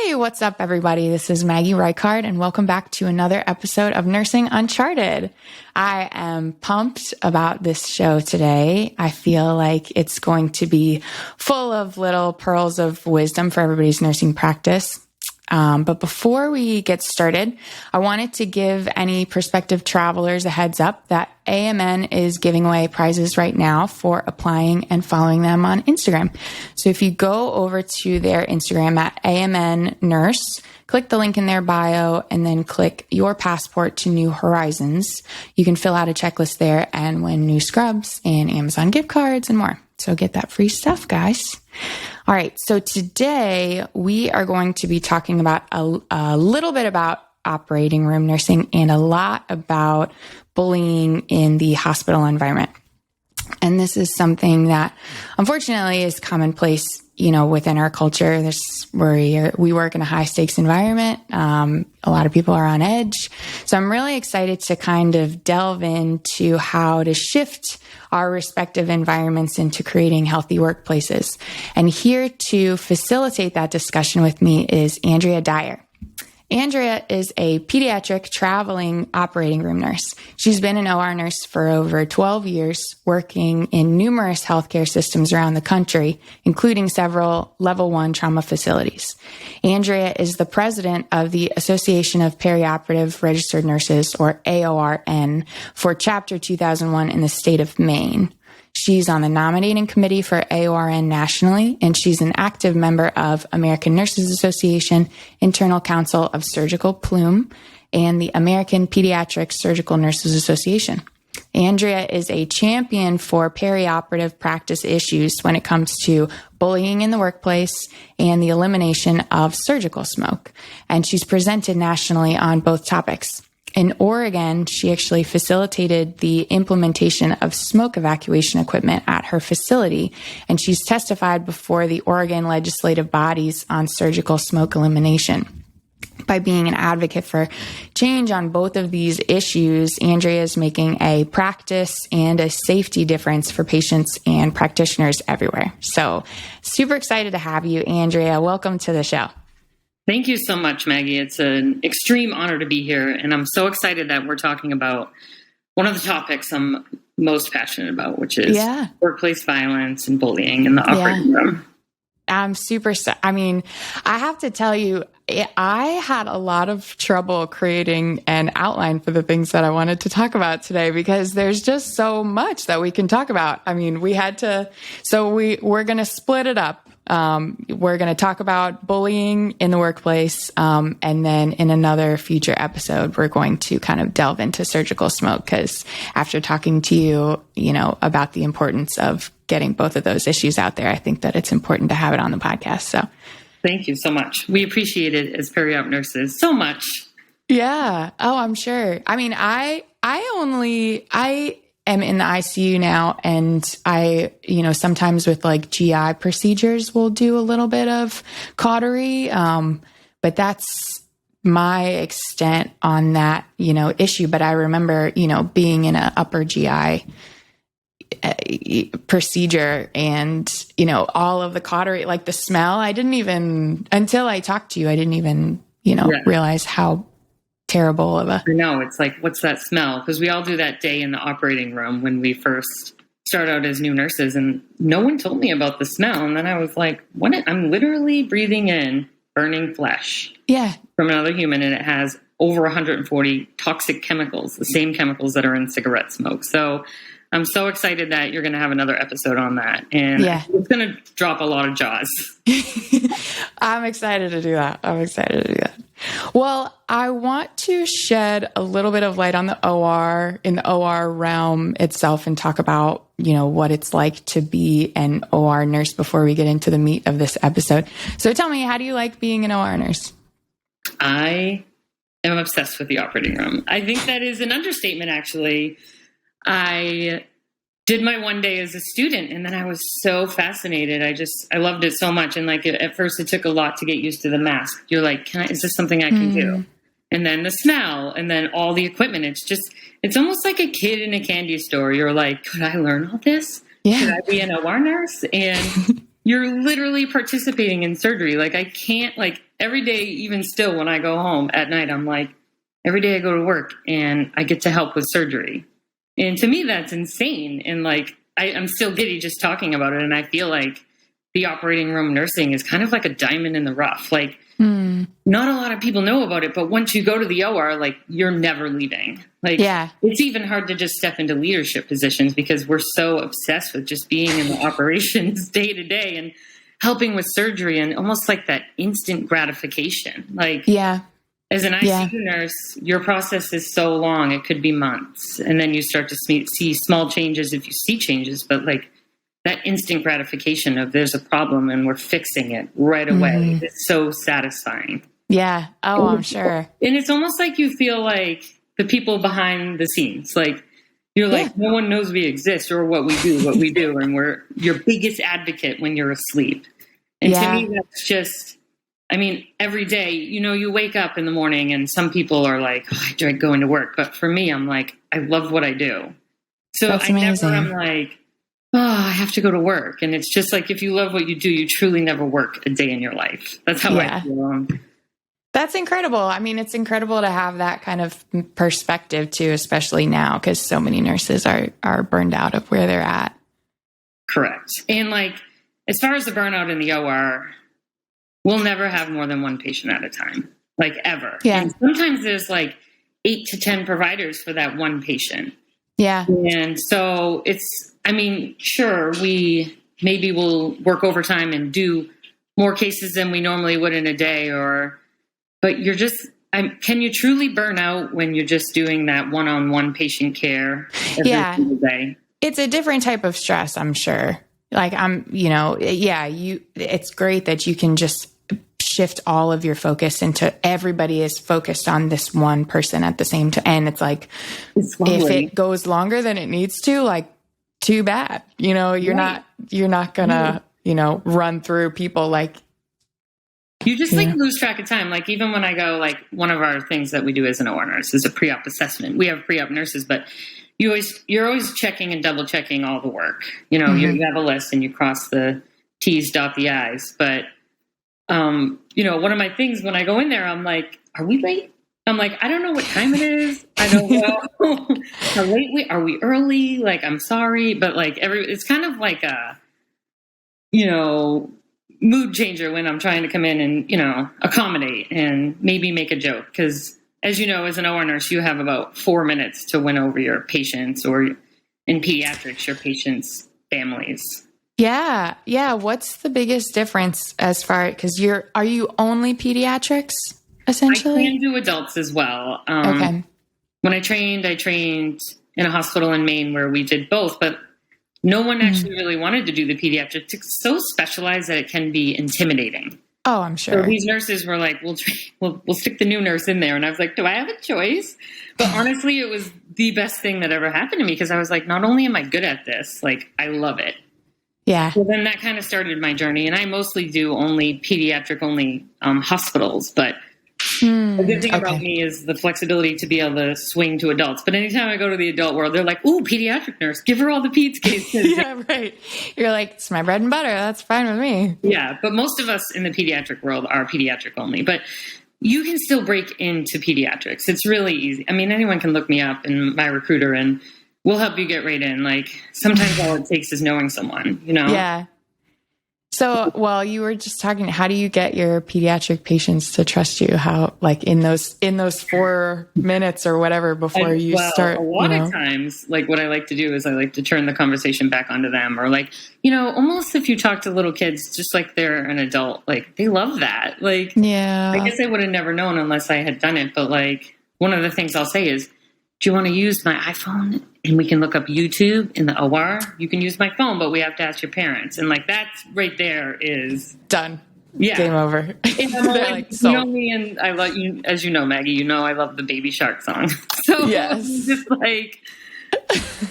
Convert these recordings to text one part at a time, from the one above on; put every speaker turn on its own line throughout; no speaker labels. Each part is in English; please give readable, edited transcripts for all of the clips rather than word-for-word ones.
Hey, what's up, everybody? This is Maggie Reichard, and welcome back to another episode of Nursing Uncharted. I am pumped about this show today. I feel like it's going to be full of little pearls of wisdom for everybody's nursing practice. But before we get started, I wanted to give any prospective travelers a heads up that AMN is giving away prizes right now for applying and following them on Instagram. So if you go over to their Instagram at AMN Nurse, click the link in their bio and then click your passport to New Horizons. You can fill out a checklist there and win new scrubs and Amazon gift cards and more. So get that free stuff, guys. All right. So today we are going to be talking about a little bit about operating room nursing and a lot about bullying in the hospital environment. And this is something that unfortunately is commonplace, within our culture. We work in a high stakes environment. A lot of people are on edge. So I'm really excited to kind of delve into how to shift our respective environments into creating healthy workplaces. And here to facilitate that discussion with me is Andrea Dyer. Andrea is a pediatric traveling operating room nurse. She's been an OR nurse for over 12 years, working in numerous healthcare systems around the country, including several level 1 trauma facilities. Andrea is the president of the Association of Perioperative Registered Nurses, or AORN, for Chapter 2001 in the State of Maine. She's on the Nominating Committee for AORN nationally, and she's an active member of American Nurses Association, Internal Council of Surgical Plume, and the American Pediatric Surgical Nurses Association. Andrea is a champion for perioperative practice issues when it comes to bullying in the workplace and the elimination of surgical smoke, and she's presented nationally on both topics. In Oregon, she actually facilitated the implementation of smoke evacuation equipment at her facility, and she's testified before the Oregon legislative bodies on surgical smoke elimination. By being an advocate for change on both of these issues, Andrea is making a practice and a safety difference for patients and practitioners everywhere. So super excited to have you, Andrea. Welcome to the show.
Thank you so much, Maggie. It's an extreme honor to be here, and I'm so excited that we're talking about one of the topics I'm most passionate about, which is workplace violence and bullying in the operating room.
I'm super, I have to tell you, I had a lot of trouble creating an outline for the things that I wanted to talk about today because there's just so much that we can talk about. We're going to split it up. We're going to talk about bullying in the workplace. And then in another future episode, we're going to kind of delve into surgical smoke because after talking to you, about the importance of getting both of those issues out there, I think that it's important to have it on the podcast. So
thank you so much. We appreciate it as periop nurses so much.
Yeah. Oh, I'm sure. I am in the ICU now, and I, sometimes with like GI procedures, we'll do a little bit of cautery. But that's my extent on that, issue. But I remember, being in an upper GI procedure and, all of the cautery, like the smell, until I talked to you, I didn't even, realize how terrible of a...
I know. It's like, what's that smell? Because we all do that day in the operating room when we first start out as new nurses, and no one told me about the smell. And then I was like, what? I'm literally breathing in burning flesh from another human, and it has over 140 toxic chemicals, the same chemicals that are in cigarette smoke. So I'm so excited that you're going to have another episode on that. And it's going to drop a lot of jaws.
I'm excited to do that. Well, I want to shed a little bit of light on the OR, in the OR realm itself, and talk about, what it's like to be an OR nurse before we get into the meat of this episode. So tell me, how do you like being an OR nurse?
I am obsessed with the operating room. I think that is an understatement, actually. I did my one day as a student, and then I was so fascinated. I loved it so much. And at first it took a lot to get used to the mask. You're like, is this something I can do? And then the smell, and then all the equipment. It's almost like a kid in a candy store. You're like, could I learn all this?
Yeah.
Could I be an OR nurse? And you're literally participating in surgery. Like I can't, like every day, even still when I go home at night, I'm like, every day I go to work and I get to help with surgery. And to me, that's insane. And like, I'm still giddy just talking about it. And I feel like the operating room nursing is kind of like a diamond in the rough. Like not a lot of people know about it, but once you go to the OR, like you're never leaving. Like it's even hard to just step into leadership positions because we're so obsessed with just being in the operations day to day and helping with surgery and almost like that instant gratification. Like as an ICU nurse, your process is so long. It could be months. And then you start to see small changes if you see changes, but like that instant gratification of there's a problem and we're fixing it right away is so satisfying.
Yeah. Oh, I'm sure.
And it's almost like you feel like the people behind the scenes, like you're like, no one knows we exist or what we do. And we're your biggest advocate when you're asleep. And to me, that's just, I mean, every day, you know, you wake up in the morning and some people are like, oh, I dread going to work. But for me, I'm like, I love what I do. So
that's amazing.
I'm like, oh, I have to go to work. And it's just like, if you love what you do, you truly never work a day in your life. That's how I feel.
That's incredible. I mean, it's incredible to have that kind of perspective too, especially now, because so many nurses are burned out of where they're at.
Correct. And like, as far as the burnout in the OR, we'll never have more than one patient at a time, like ever.
Yeah.
And sometimes there's like 8 to 10 providers for that one patient.
Yeah.
And so it's, I mean, sure, maybe we'll work overtime and do more cases than we normally would in a day, but you're just, can you truly burn out when you're just doing that one-on-one patient care every single day?
It's a different type of stress, I'm sure. Like it's great that you can just shift all of your focus into everybody is focused on this one person at the same time. And it's like, if it goes longer than it needs to, like, too bad. You know, you're not gonna, run through people like,
you just like lose track of time. Like even when I go, like one of our things that we do as an OR nurse is a pre-op assessment. We have pre-op nurses, but you're always checking and double checking all the work. You know, you have a list and you cross the T's, dot the I's. But, one of my things when I go in there, I'm like, are we late? I'm like, I don't know what time it is. I don't know how late are we early? Like, I'm sorry. But like it's kind of like a, mood changer when I'm trying to come in and, accommodate and maybe make a joke. Because as you know, as an OR nurse, you have about 4 minutes to win over your patients, or in pediatrics, your patients' families.
Yeah. Yeah. What's the biggest difference as far, because are you only pediatrics essentially?
I can do adults as well.
Okay.
When I trained in a hospital in Maine where we did both, but no one actually really wanted to do the pediatrics. It's so specialized that it can be intimidating.
Oh, I'm sure.
So these nurses were like, we'll stick the new nurse in there. And I was like, do I have a choice? But honestly, it was the best thing that ever happened to me because I was like, not only am I good at this, like I love it.
Yeah.
So then that kind of started my journey. And I mostly do only pediatric hospitals, but the good thing about me is the flexibility to be able to swing to adults. But anytime I go to the adult world, they're like, ooh, pediatric nurse, give her all the peds cases.
Yeah, right. You're like, it's my bread and butter. That's fine with me.
Yeah, but most of us in the pediatric world are pediatric only. But you can still break into pediatrics. It's really easy. I mean, anyone can look me up and my recruiter and we'll help you get right in. Like sometimes all it takes is knowing someone,
Yeah. So, well, you were just talking, how do you get your pediatric patients to trust you? How, like in those 4 minutes or whatever before you start?
A lot of times, like what I like to do is I like to turn the conversation back onto them, or like, almost if you talk to little kids, just like they're an adult, like they love that. Like,
yeah,
I guess I would have never known unless I had done it. But like one of the things I'll say is, do you want to use my iPhone and we can look up YouTube in the OR? You can use my phone, but we have to ask your parents. And like that's right there is
done.
Yeah.
Game over.
And I'm like, you know me, and I love you, as you know, Maggie, I love the Baby Shark song. So
yes.
Just like,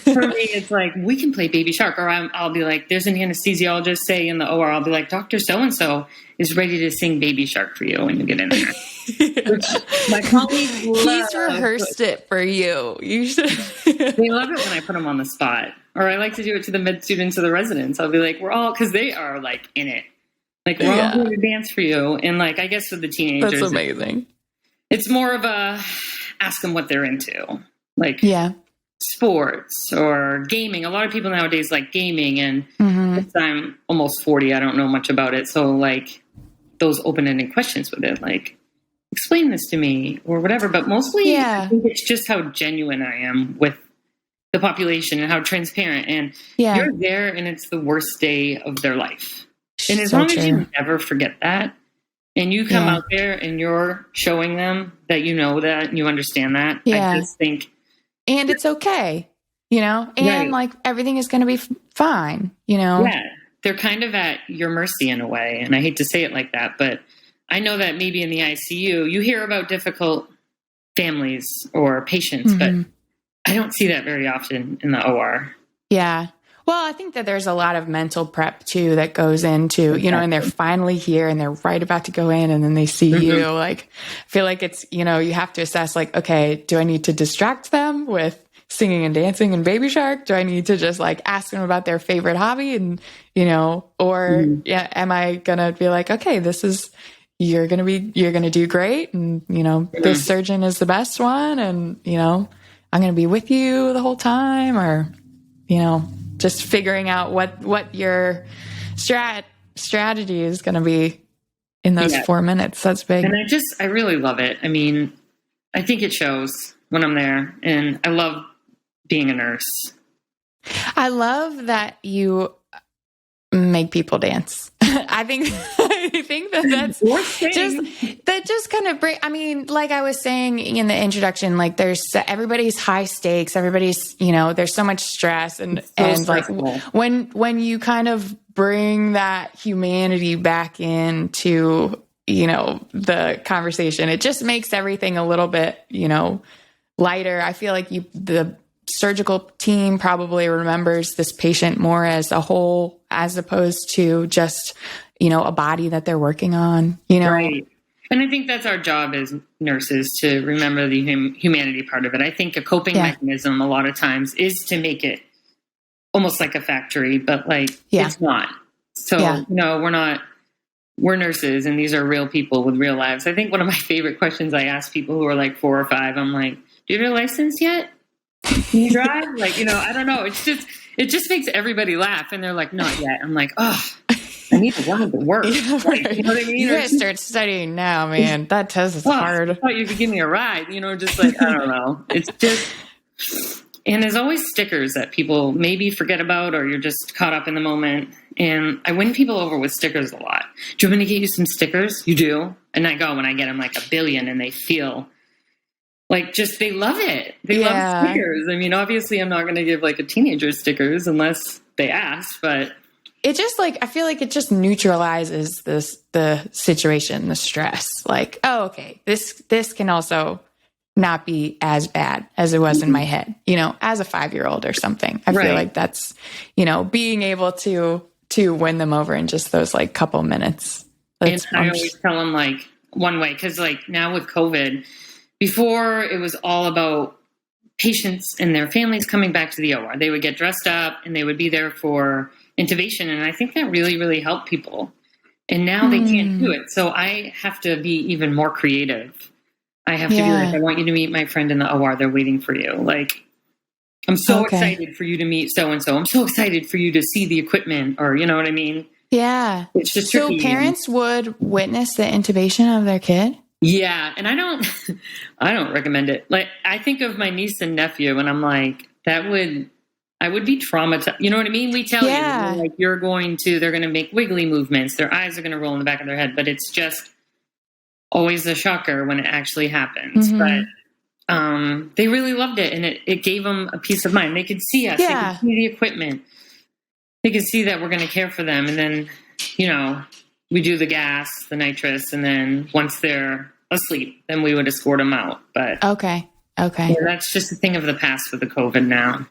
for me, it's like, we can play Baby Shark, or I'll be like, there's an anesthesiologist, say in the OR, I'll be like, Dr. So-and-so is ready to sing Baby Shark for you when you get in there. which my colleagues
He's
love.
rehearsed it for you. You should.
They love it when I put them on the spot. Or I like to do it to the med students or the residents. I'll be like, we're all, because they are like in it. Like, we're all going to dance for you. And like, I guess for the teenagers.
That's amazing.
It's more of a ask them what they're into. Like, sports or gaming. A lot of people nowadays like gaming. And since I'm almost 40, I don't know much about it. So like those open-ended questions with it, like, explain this to me or whatever. But mostly I think it's just how genuine I am with the population and how transparent. And you're there and it's the worst day of their life. And as long as you never forget that and you come out there and you're showing them that you know that and you understand that, I just think. And
it's okay, you know, and like everything is going to be fine, you know?
Yeah. They're kind of at your mercy in a way. And I hate to say it like that, but I know that maybe in the ICU, you hear about difficult families or patients, but I don't see that very often in the OR.
Yeah. Well, I think that there's a lot of mental prep too that goes into, you know, and they're finally here and they're right about to go in and then they see you. Like, I feel like it's, you know, you have to assess like, okay, do I need to distract them with singing and dancing and Baby Shark? Do I need to just like ask them about their favorite hobby and, you know, or am I going to be like, okay, you're going to do great. And, you know, this surgeon is the best one. And, you know, I'm going to be with you the whole time, or, you know, just figuring out what your strategy is going to be in those 4 minutes. That's big.
And I really love it. I mean, I think it shows when I'm there, and I love being a nurse.
I love that you make people dance. I think that just kind of I mean, like I was saying in the introduction, like everybody's high stakes, everybody's, you know, there's so much stress and stressful. Like when you kind of bring that humanity back into, you know, the conversation, it just makes everything a little bit, you know, lighter. I feel like the surgical team probably remembers this patient more as a whole, as opposed to just, you know, a body that they're working on, you know?
Right. And I think that's our job as nurses, to remember the humanity part of it. I think a coping mechanism a lot of times is to make it almost like a factory, but like it's not. So, you know, we're nurses and these are real people with real lives. I think one of my favorite questions I ask people who are like 4 or 5, I'm like, do you have your license yet? Can you drive? Like, you know, I don't know. It just makes everybody laugh. And they're like, not yet. I'm like, oh, I need to learn to work. Like, you know what I mean?
You gotta start studying now, man. That test is hard.
I thought you could give me a ride, you know, just like, I don't know. It's just, and there's always stickers that people maybe forget about, or you're just caught up in the moment. And I win people over with stickers a lot. Do you want me to get you some stickers? You do? And I go, when I get them like 1 billion and they feel like, just, they love it. They love stickers. I mean, obviously I'm not going to give like a teenager stickers unless they ask, but
it just like, I feel like it just neutralizes the situation, the stress. Like, oh, okay, this can also not be as bad as it was in my head, you know, as a 5-year-old or something. I feel like that's, you know, being able to win them over in just those like couple minutes.
And I always tell them like one way, because like now with COVID, before it was all about patients and their families coming back to the OR. They would get dressed up and they would be there for intubation. And I think that really, really helped people. And now they can't do it. So I have to be even more creative. I have to be like, I want you to meet my friend in the OR. They're waiting for you. Like, I'm so excited for you to meet so-and-so. I'm so excited for you to see the equipment, or, you know what I mean?
Yeah.
It's just
so
tricky.
Parents would witness the intubation of their kid?
Yeah. And I don't recommend it. Like, I think of my niece and nephew and I'm like, I would be traumatized. You know what I mean? We tell you, like, they're going to make wiggly movements. Their eyes are going to roll in the back of their head, but it's just always a shocker when it actually happens. But they really loved it. And it gave them a peace of mind. They could see us. They could see the equipment. They could see that we're going to care for them. And then, you know, we do the gas, the nitrous, and then once they're asleep, then we would escort them out. But
okay.
Yeah, that's just a thing of the past with the COVID now.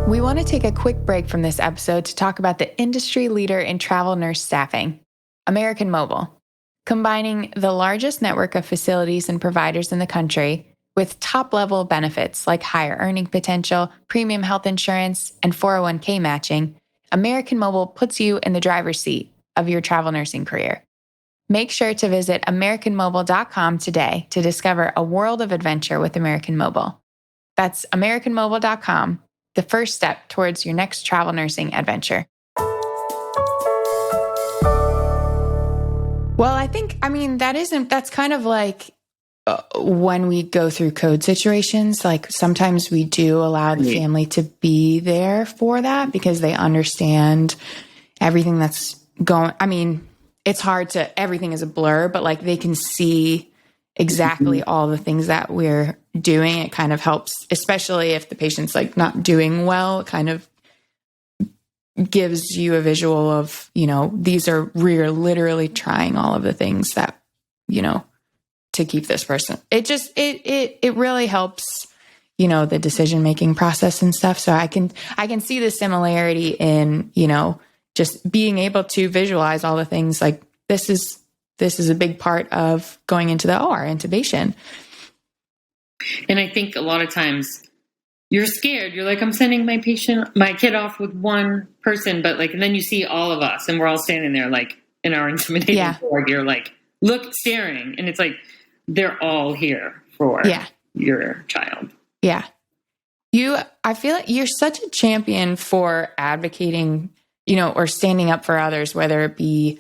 We want to take a quick break from this episode to talk about the industry leader in travel nurse staffing, American Mobile. combining the largest network of facilities and providers in the country with top-level benefits like higher earning potential, premium health insurance, and 401k matching. American Mobile puts you in the driver's seat of your travel nursing career. Make sure to visit AmericanMobile.com today to discover a world of adventure with American Mobile. That's AmericanMobile.com, the first step towards your next travel nursing adventure. Well, that's kind of like when we go through code situations, like sometimes we do allow the family to be there for that because they understand everything that's going. I mean, it's hard to, everything is a blur, but like they can see exactly all the things that we're doing. It kind of helps, especially if the patient's like not doing well, it kind of gives you a visual of, we're literally trying all of the things that, to keep this person. It just, it really helps, the decision-making process and stuff. So I can see the similarity in, just being able to visualize all the things like this is a big part of going into the OR, intubation.
And I think a lot of times you're scared. You're like, I'm sending my kid off with one person, but like, and then you see all of us and we're all standing there like in our intimidating board. You're like, look, staring. And it's like, they're all here for your child.
Yeah. I feel like you're such a champion for advocating, or standing up for others, whether it be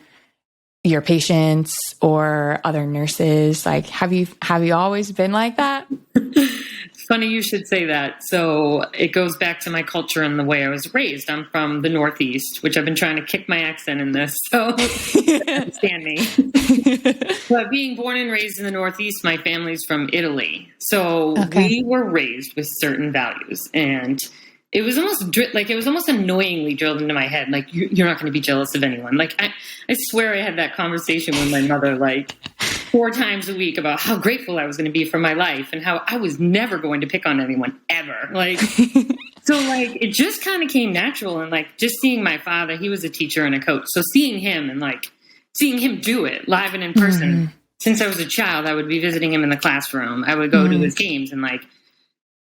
your patients or other nurses. Like, have you always been like that?
It's funny you should say that. So it goes back to my culture and the way I was raised. I'm from the Northeast, which I've been trying to kick my accent in this, so understand me. But being born and raised in the Northeast, my family's from Italy. So we were raised with certain values, and it was almost annoyingly drilled into my head. Like, you're not going to be jealous of anyone. Like, I swear I had that conversation with my mother, like 4 times a week about how grateful I was going to be for my life and how I was never going to pick on anyone ever. Like, so like, it just kind of came natural. And like, just seeing my father, he was a teacher and a coach. So seeing him and like seeing him do it live and in person, since I was a child, I would be visiting him in the classroom. I would go to his games, and like,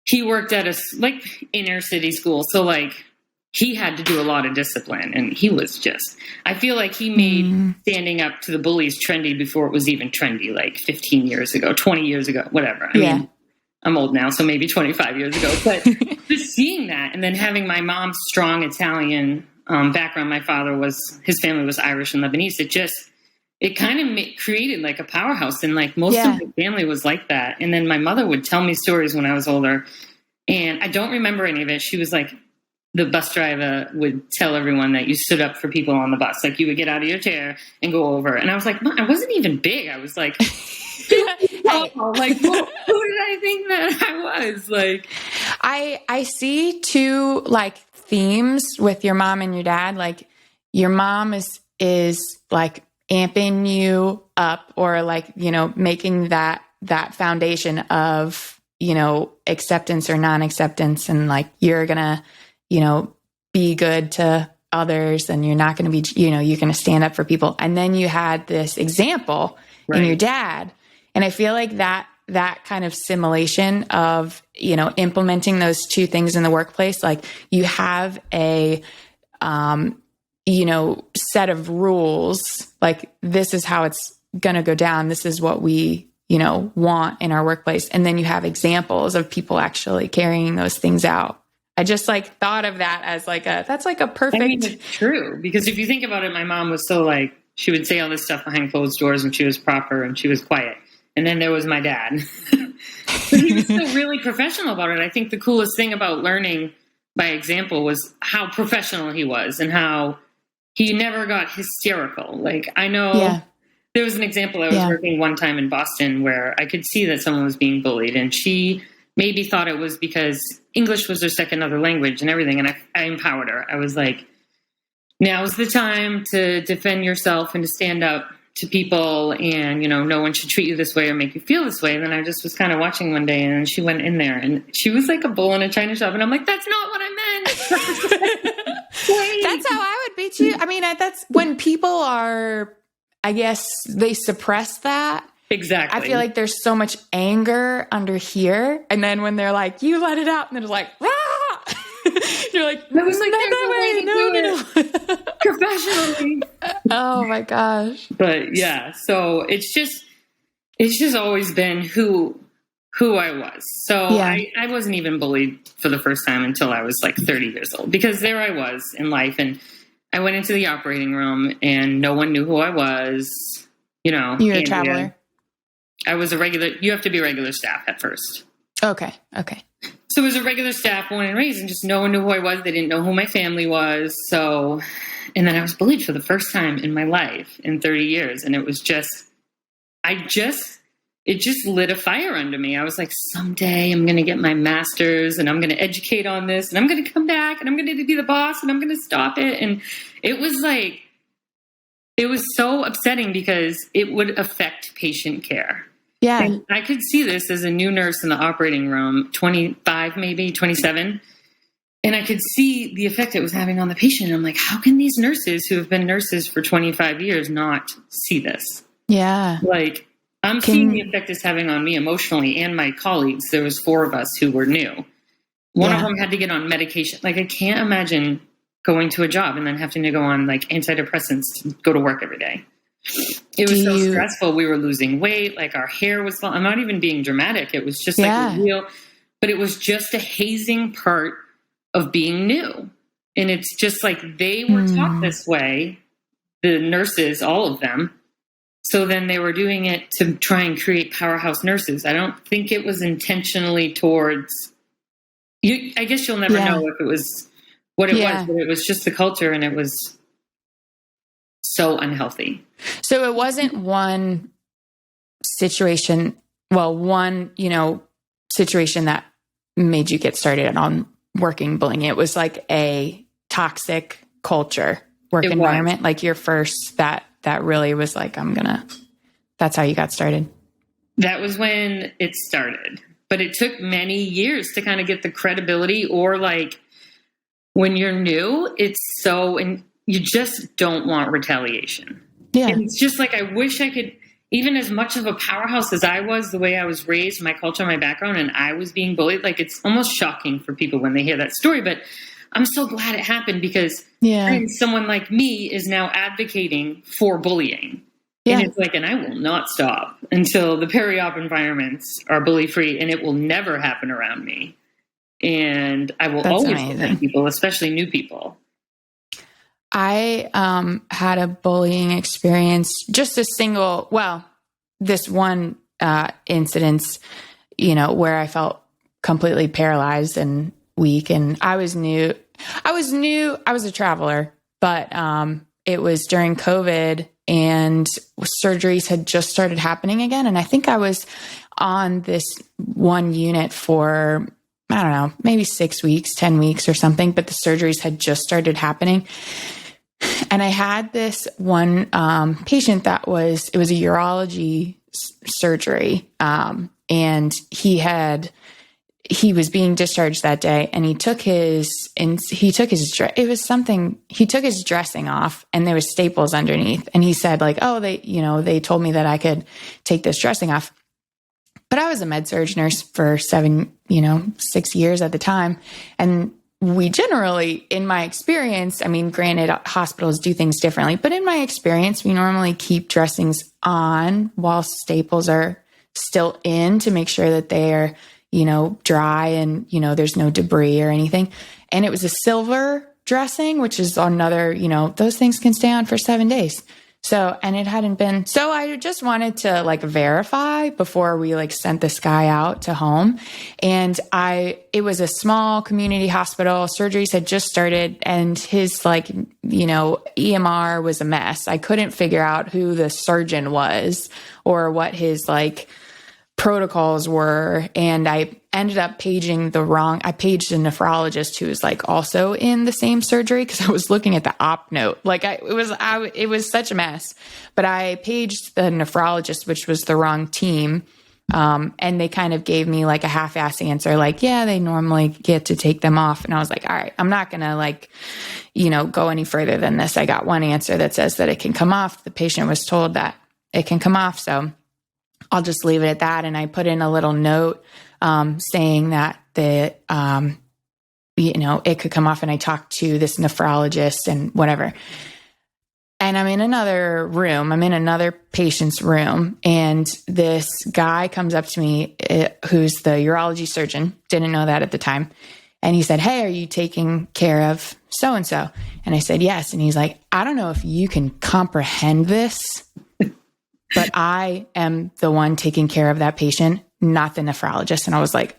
he worked at a like inner city school. So like, he had to do a lot of discipline, and he was just, I feel like he made standing up to the bullies trendy before it was even trendy, like 15 years ago, 20 years ago, whatever. I mean, I'm old now, so maybe 25 years ago, but just seeing that, and then having my mom's strong Italian background, his family was Irish and Lebanese. It kind of created like a powerhouse, and like most of my family was like that. And then my mother would tell me stories when I was older, and I don't remember any of it. She was like, the bus driver would tell everyone that you stood up for people on the bus. Like, you would get out of your chair and go over. And I was like, Mom, I wasn't even big. I was like, like, who did I think that I was? Like,
I see 2 like themes with your mom and your dad. Like, your mom is like amping you up, or like, making that foundation of, acceptance or non-acceptance. And like, you're gonna, be good to others, and you're not going to be, you're going to stand up for people. And then you had this example in your dad. And I feel like that kind of simulation of, implementing those 2 things in the workplace, like you have a, set of rules, like this is how it's going to go down. This is what we, want in our workplace. And then you have examples of people actually carrying those things out. I just like thought of that as like that's like a perfect.
I mean, it's true, because if you think about it, my mom was so like, she would say all this stuff behind closed doors, and she was proper and she was quiet. And then there was my dad, but he was still really professional about it. I think the coolest thing about learning by example was how professional he was, and how he never got hysterical. Like, I know there was an example. I was working one time in Boston where I could see that someone was being bullied, and she maybe thought it was because English was their second other language and everything. And I empowered her. I was like, now's the time to defend yourself and to stand up to people, and, no one should treat you this way or make you feel this way. And then I just was kind of watching one day, and she went in there, and she was like a bull in a china shop. And I'm like, that's not what I meant.
That's how I would be too. I mean, that's when people are I guess they suppress that.
Exactly.
I feel like there's so much anger under here. And then when they're like, you let it out, and they're like, rah! You're like,
I was like,
no.
Professionally.
Oh my gosh.
But yeah, so it's just always been who I was. So
Yeah.
I wasn't even bullied for the first time until I was like 30 years old, because there I was in life, and I went into the operating room and no one knew who I was. You know,
You're a traveler.
I was a regular. You have to be regular staff at first.
Okay.
So it was a regular staff, born and raised, and just no one knew who I was. They didn't know who my family was. So, and then I was bullied for the first time in my life in 30 years. And it was it just lit a fire under me. I was like, someday I'm going to get my master's and I'm going to educate on this and I'm going to come back and I'm going to be the boss and I'm going to stop it. And it was like, it was so upsetting because it would affect patient care.
Yeah.
And I could see this as a new nurse in the operating room, 25, maybe 27. And I could see the effect it was having on the patient. I'm like, how can these nurses who have been nurses for 25 years not see this?
Yeah.
Like, I'm seeing the effect it's having on me emotionally and my colleagues. There was 4 of us who were new. One of them had to get on medication. Like, I can't imagine going to a job and then having to go on like antidepressants to go to work every day. It was so stressful. We were losing weight. Like, our hair was falling. I'm not even being dramatic. It was just like a real, but it was just a hazing part of being new. And it's just like they were taught this way, the nurses, all of them. So then they were doing it to try and create powerhouse nurses. I don't think it was intentionally towards you. I guess you'll never know if it was what it was, but it was just the culture, and it was so unhealthy.
So it wasn't one situation, situation that made you get started on working bullying. It was like a toxic culture, environment, like your first, that really was like, that's how you got started.
That was when it started, but it took many years to kind of get the credibility, or like when you're new, and you just don't want retaliation. Yeah. And it's just like, I wish I could, even as much of a powerhouse as I was, the way I was raised, my culture, my background, and I was being bullied, like, it's almost shocking for people when they hear that story, but I'm so glad it happened, because someone like me is now advocating for bullying. Yeah. And it's like, and I will not stop until the peri-op environments are bully-free, and it will never happen around me. And I will always protect people, especially new people.
I had a bullying experience, just this one incident, where I felt completely paralyzed and weak, and I was new. I was a traveler, but it was during COVID, and surgeries had just started happening again. And I think I was on this one unit for, I don't know, maybe 6 weeks, 10 weeks or something, but the surgeries had just started happening. And I had this one patient it was a urology surgery. And he was being discharged that day, and he took his dressing off, and there was staples underneath. And he said, like, oh, they told me that I could take this dressing off. But I was a med-surg nurse for 6 years at the time. And we generally, in my experience, I mean, granted, hospitals do things differently, but in my experience, we normally keep dressings on while staples are still in, to make sure that they are, dry and, there's no debris or anything. And it was a silver dressing, which is another, those things can stay on for 7 days. So, and it hadn't been, so I just wanted to verify before we sent this guy out to home. And it was a small community hospital. Surgeries had just started, and his EMR was a mess. I couldn't figure out who the surgeon was or what his protocols were. And I ended up paging I paged a nephrologist who was also in the same surgery, because I was looking at the op note. It was such a mess. But I paged the nephrologist, which was the wrong team. And they kind of gave me like a half-ass answer, like, yeah, they normally get to take them off. And I was like, all right, I'm not going to like, go any further than this. I got one answer that says that it can come off. The patient was told that it can come off. So I'll just leave it at that. And I put in a little note, saying that it could come off. And I talked to this nephrologist and whatever. And I'm in another room. I'm in another patient's room. And this guy comes up to me, who's the urology surgeon. Didn't know that at the time. And he said, hey, are you taking care of so-and-so? And I said, yes. And he's like, I don't know if you can comprehend this, but I am the one taking care of that patient, not the nephrologist. And I was like,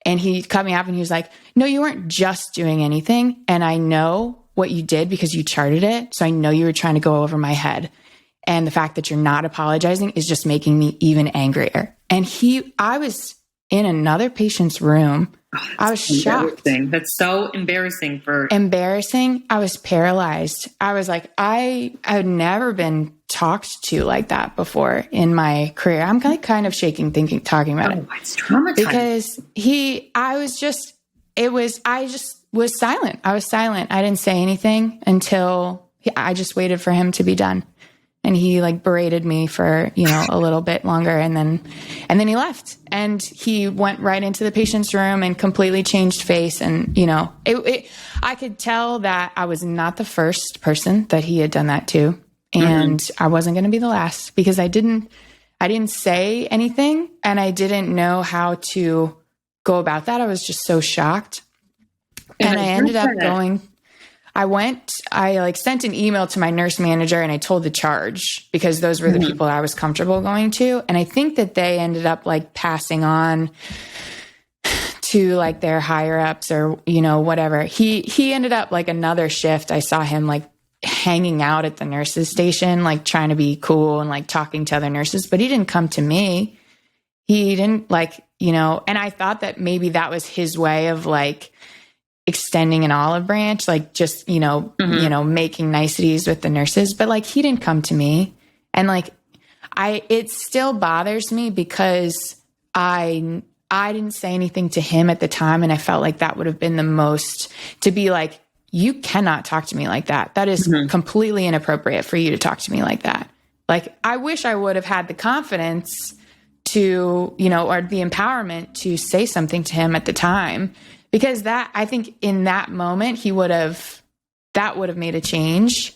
and he cut me off and he was like, no, you weren't just doing anything. And I know what you did because you charted it. So I know you were trying to go over my head. And the fact that you're not apologizing is just making me even angrier. And I was in another patient's room. I was shocked.
That's so embarrassing
Embarrassing. I was paralyzed. I was like, I had never been talked to like that before in my career. I'm kind of shaking talking about it.
It's traumatizing.
Because I just was silent. I was silent. I didn't say anything until I just waited for him to be done. And he like berated me for, a little bit longer. And then he left and he went right into the patient's room and completely changed face. And, I could tell that I was not the first person that he had done that to. And I wasn't going to be the last because I didn't say anything and I didn't know how to go about that. I was just so shocked. And I ended up I sent an email to my nurse manager and I told the charge because those were the people I was comfortable going to. And I think that they ended up like passing on to like their higher ups or, whatever. He ended up like another shift. I saw him like hanging out at the nurses station, like trying to be cool and like talking to other nurses, but he didn't come to me. He didn't and I thought that maybe that was his way of like extending an olive branch, like just, making niceties with the nurses, but like, he didn't come to me. And like, it still bothers me because I didn't say anything to him at the time. And I felt like that would have been the most to be like, you cannot talk to me like that. That is completely inappropriate for you to talk to me like that. Like, I wish I would have had the confidence to, or the empowerment to say something to him at the time. Because I think in that moment, that would have made a change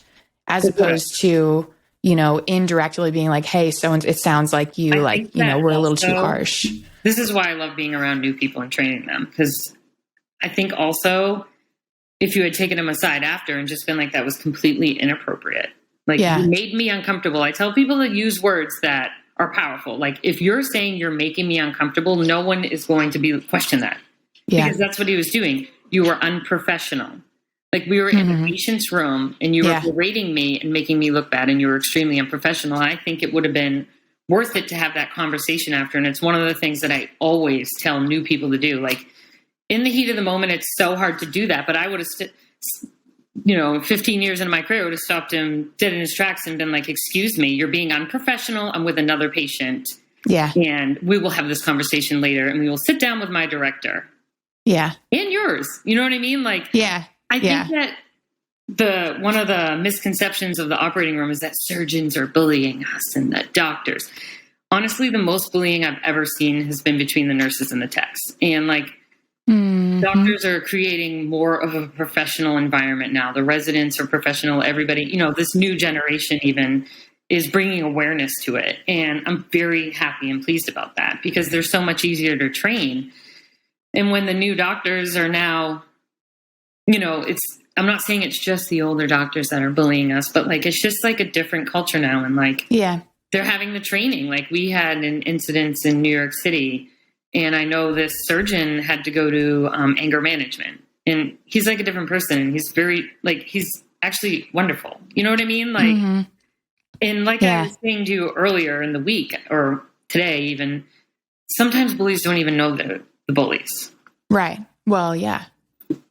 as opposed to, indirectly being like, hey, it sounds like you we're a little too harsh.
This is why I love being around new people and training them. Because I think also if you had taken him aside after and just been like, that was completely inappropriate. Like, you made me uncomfortable. I tell people to use words that are powerful. Like, if you're saying you're making me uncomfortable, no one is going to question that. Yeah. Because that's what he was doing. You were unprofessional. Like, we were in the patient's room and you were berating me and making me look bad and you were extremely unprofessional. I think it would have been worth it to have that conversation after. And it's one of the things that I always tell new people to do. Like, in the heat of the moment, it's so hard to do that. But I would have, 15 years into my career, I would have stopped him dead in his tracks and been like, excuse me, you're being unprofessional. I'm with another patient. Yeah. And we will have this conversation later and we will sit down with my director.
Yeah.
And yours. You know what I mean? Like, I think that one of the misconceptions of the operating room is that surgeons are bullying us and that doctors. Honestly, the most bullying I've ever seen has been between the nurses and the techs. And like, doctors are creating more of a professional environment now. The residents are professional. Everybody, this new generation even is bringing awareness to it. And I'm very happy and pleased about that because they're so much easier to train. And when the new doctors are now, I'm not saying it's just the older doctors that are bullying us, but like, it's just like a different culture now. And like, they're having the training. Like, we had an incident in New York City and I know this surgeon had to go to anger management and he's like a different person. And he's he's actually wonderful. You know what I mean? Like, and like I was saying to you earlier in the week or today, even sometimes bullies don't even know the bullies.
Right. Well, yeah,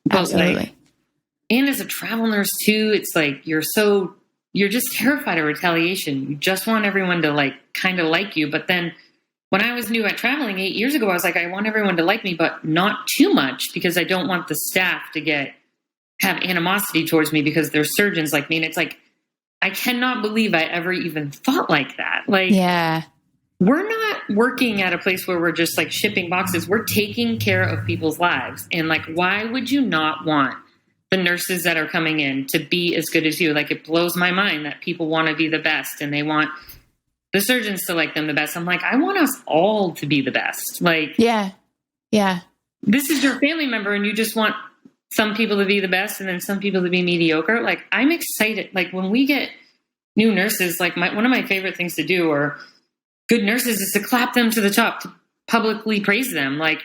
absolutely.
And as a travel nurse too, it's like, you're so you're just terrified of retaliation. You just want everyone to like, kind of like you. But then when I was new at traveling 8 years ago, I was like, I want everyone to like me, but not too much, because I don't want the staff to have animosity towards me because they're surgeons like me. And it's like, I cannot believe I ever even thought like that. Like,
yeah,
we're not working at a place where we're just like shipping boxes. We're taking care of people's lives. And like, why would you not want the nurses that are coming in to be as good as you? Like, it blows my mind that people want to be the best and they want the surgeons to like them the best. I'm like, I want us all to be the best. Like,
yeah,
this is your family member and you just want some people to be the best and then some people to be mediocre. Like, I'm excited. Like, when we get new nurses, like one of my favorite things to do, or good nurses, is to clap them to the top, to publicly praise them. Like,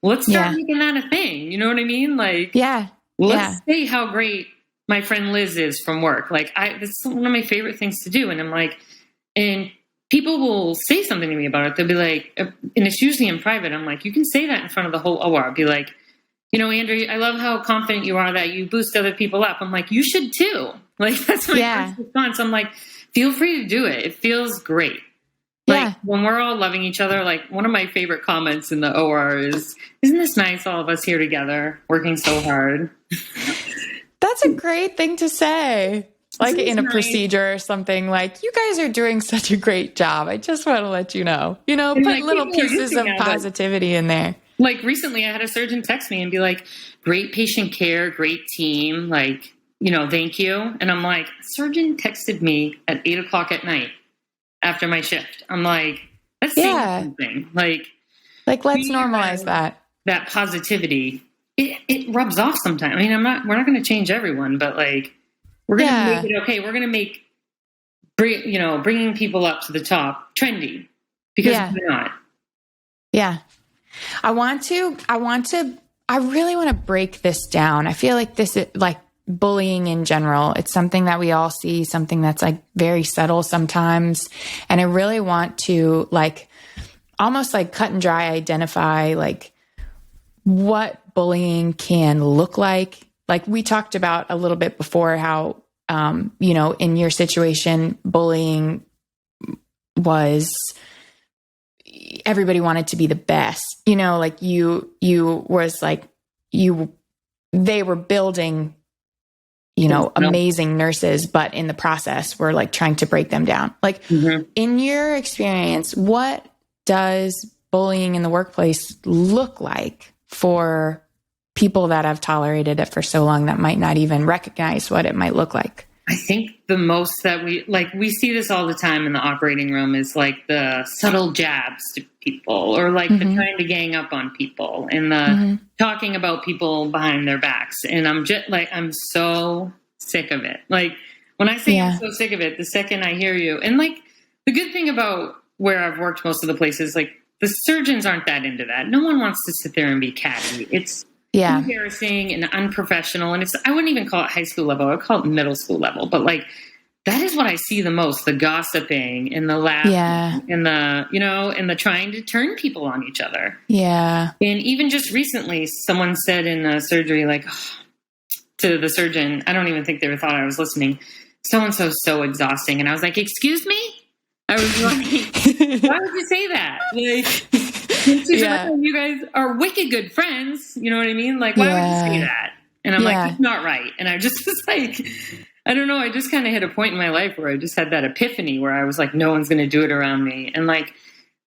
let's start making that a thing. You know what I mean? Like, let's say how great my friend Liz is from work. Like, that's one of my favorite things to do. And I'm like, and people will say something to me about it. They'll be like, and it's usually in private. I'm like, you can say that in front of the whole OR. I'll be like, you know, Andrea, I love how confident you are that you boost other people up. I'm like, you should too. Like, that's my first response. I'm like, feel free to do it. It feels great. Like, when we're all loving each other, like, one of my favorite comments in the OR is, isn't this nice, all of us here together, working so hard?
That's a great thing to say. Like, in a procedure or something, like, you guys are doing such a great job. I just want to let you know, put
like,
little pieces of positivity in there.
Like, recently I had a surgeon text me and be like, great patient care, great team. Like, thank you. And I'm like, surgeon texted me at 8:00 at night after my shift. I'm like, that's saying something. Like,
let's normalize
that positivity. It rubs off sometimes. I mean, we're not going to change everyone, but like, we're going to make it okay. We're going to make, bringing people up to the top trendy, because we're not.
Yeah. I really want to break this down. I feel like this is like bullying in general. It's something that we all see, something that's like very subtle sometimes. And I really want to like almost like cut and dry identify like what bullying can look like. Like we talked about a little bit before how, in your situation, bullying was everybody wanted to be the best, like they were building, amazing nurses, but in the process we're like trying to break them down. Like in your experience, what does bullying in the workplace look like for people that have tolerated it for so long that might not even recognize what it might look like?
I think the most that we see this all the time in the operating room is like the subtle jabs to people, or like the trying to gang up on people, and the talking about people behind their backs. And I'm just like, I'm so sick of it. Like, when I say I'm so sick of it, the second I hear you, and like the good thing about where I've worked most of the places, like the surgeons aren't that into that. No one wants to sit there and be catty. It's embarrassing and unprofessional. And I wouldn't even call it high school level. I would call it middle school level. But like, that is what I see the most, the gossiping and the laughing and and the trying to turn people on each other. Yeah. And even just recently, someone said in the surgery, like, to the surgeon, I don't even think they thought I was listening, so-and-so's so exhausting. And I was like, excuse me? I was like, why would you say that? Like, you guys are wicked good friends. You know what I mean? Like, why would you say that? And I'm like, it's not right. And I just was like, I don't know. I just kind of hit a point in my life where I just had that epiphany where I was like, no one's going to do it around me. And like,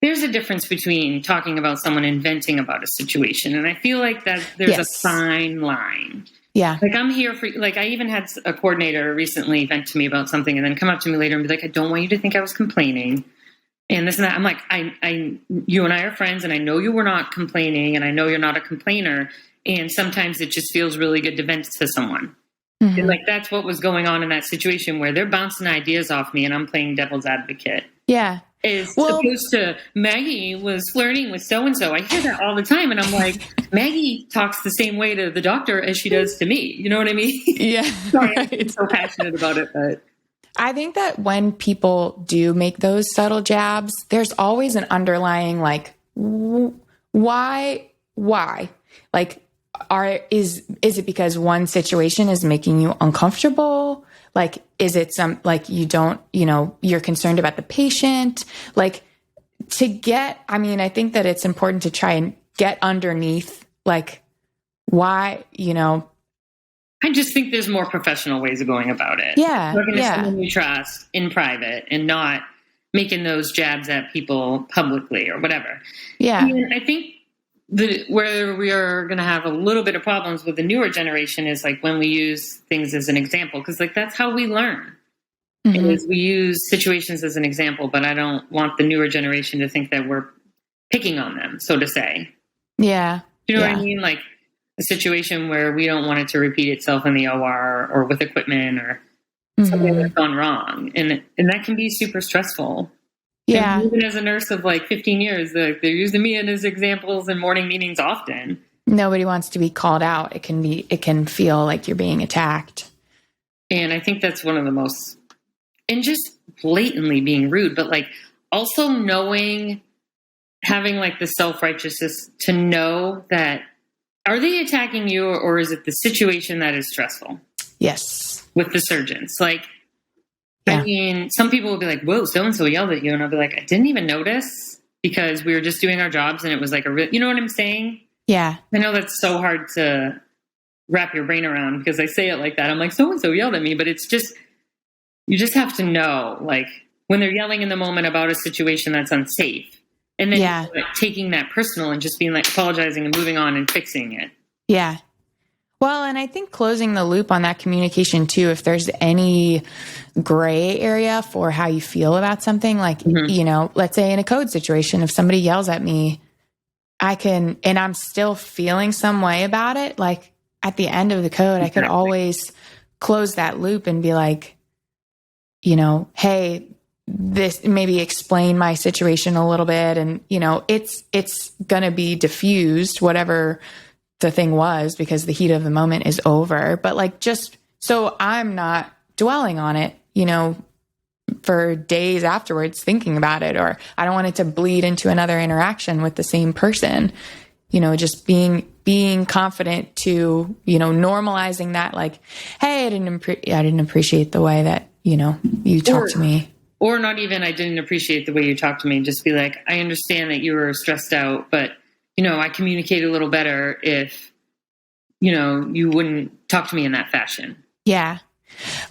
there's a difference between talking about someone and venting about a situation. And I feel like that there's a fine line. Yeah. Like, I'm here for, like, I even had a coordinator recently vent to me about something and then come up to me later and be like, I don't want you to think I was complaining and this and that. I'm like, you and I are friends, and I know you were not complaining, and I know you're not a complainer. And sometimes it just feels really good to vent to someone. And like, that's what was going on in that situation where they're bouncing ideas off me and I'm playing devil's advocate. Yeah. Opposed to Maggie was flirting with so-and-so. I hear that all the time. And I'm like, Maggie talks the same way to the doctor as she does to me. You know what I mean? Yeah. Sorry, I'm so passionate about it, but
I think that when people do make those subtle jabs, there's always an underlying, like, why? Like, is it because one situation is making you uncomfortable? Like, is it like you're concerned about the patient? Like I think that it's important to try and get underneath, like, why,
I just think there's more professional ways of going about it.
Yeah.
Talking to someone you trust in private and not making those jabs at people publicly or whatever.
Yeah.
I think where we are going to have a little bit of problems with the newer generation is like when we use things as an example, because like that's how we learn.
Mm-hmm.
Is we use situations as an example, but I don't want the newer generation to think that we're picking on them, so to say.
Yeah.
You know what I mean? Like a situation where we don't want it to repeat itself in the OR or with equipment or something that's gone wrong. And that can be super stressful.
Yeah.
And even as a nurse of like 15 years, they're using me as examples in morning meetings often.
Nobody wants to be called out. It can feel like you're being attacked.
And I think that's one of the most, and just blatantly being rude, but like also having like the self-righteousness to know that, are they attacking you or is it the situation that is stressful?
Yes.
With the surgeons. Like, I mean, some people will be like, whoa, so-and-so yelled at you. And I'll be like, I didn't even notice because we were just doing our jobs and it was like you know what I'm saying?
Yeah.
I know that's so hard to wrap your brain around because I say it like that. I'm like, so-and-so yelled at me, but it's just, you just have to know, like, when they're yelling in the moment about a situation that's unsafe. And then like, taking that personal and just being like apologizing and moving on and fixing it. Yeah.
Well, and I think closing the loop on that communication too, if there's any gray area for how you feel about something, like, let's say in a code situation, if somebody yells at me, and I'm still feeling some way about it, like at the end of the code, I could always close that loop and be like, hey, this, maybe explain my situation a little bit. And, it's going to be diffused, whatever the thing was, because the heat of the moment is over. But like, just so I'm not dwelling on it, for days afterwards thinking about it, or I don't want it to bleed into another interaction with the same person, just being confident to, normalizing that, like, hey, I didn't appreciate the way that, you talked to me.
Or not even, I didn't appreciate the way you talked to me. Just be like, I understand that you were stressed out, but, I communicate a little better if, you wouldn't talk to me in that fashion.
Yeah.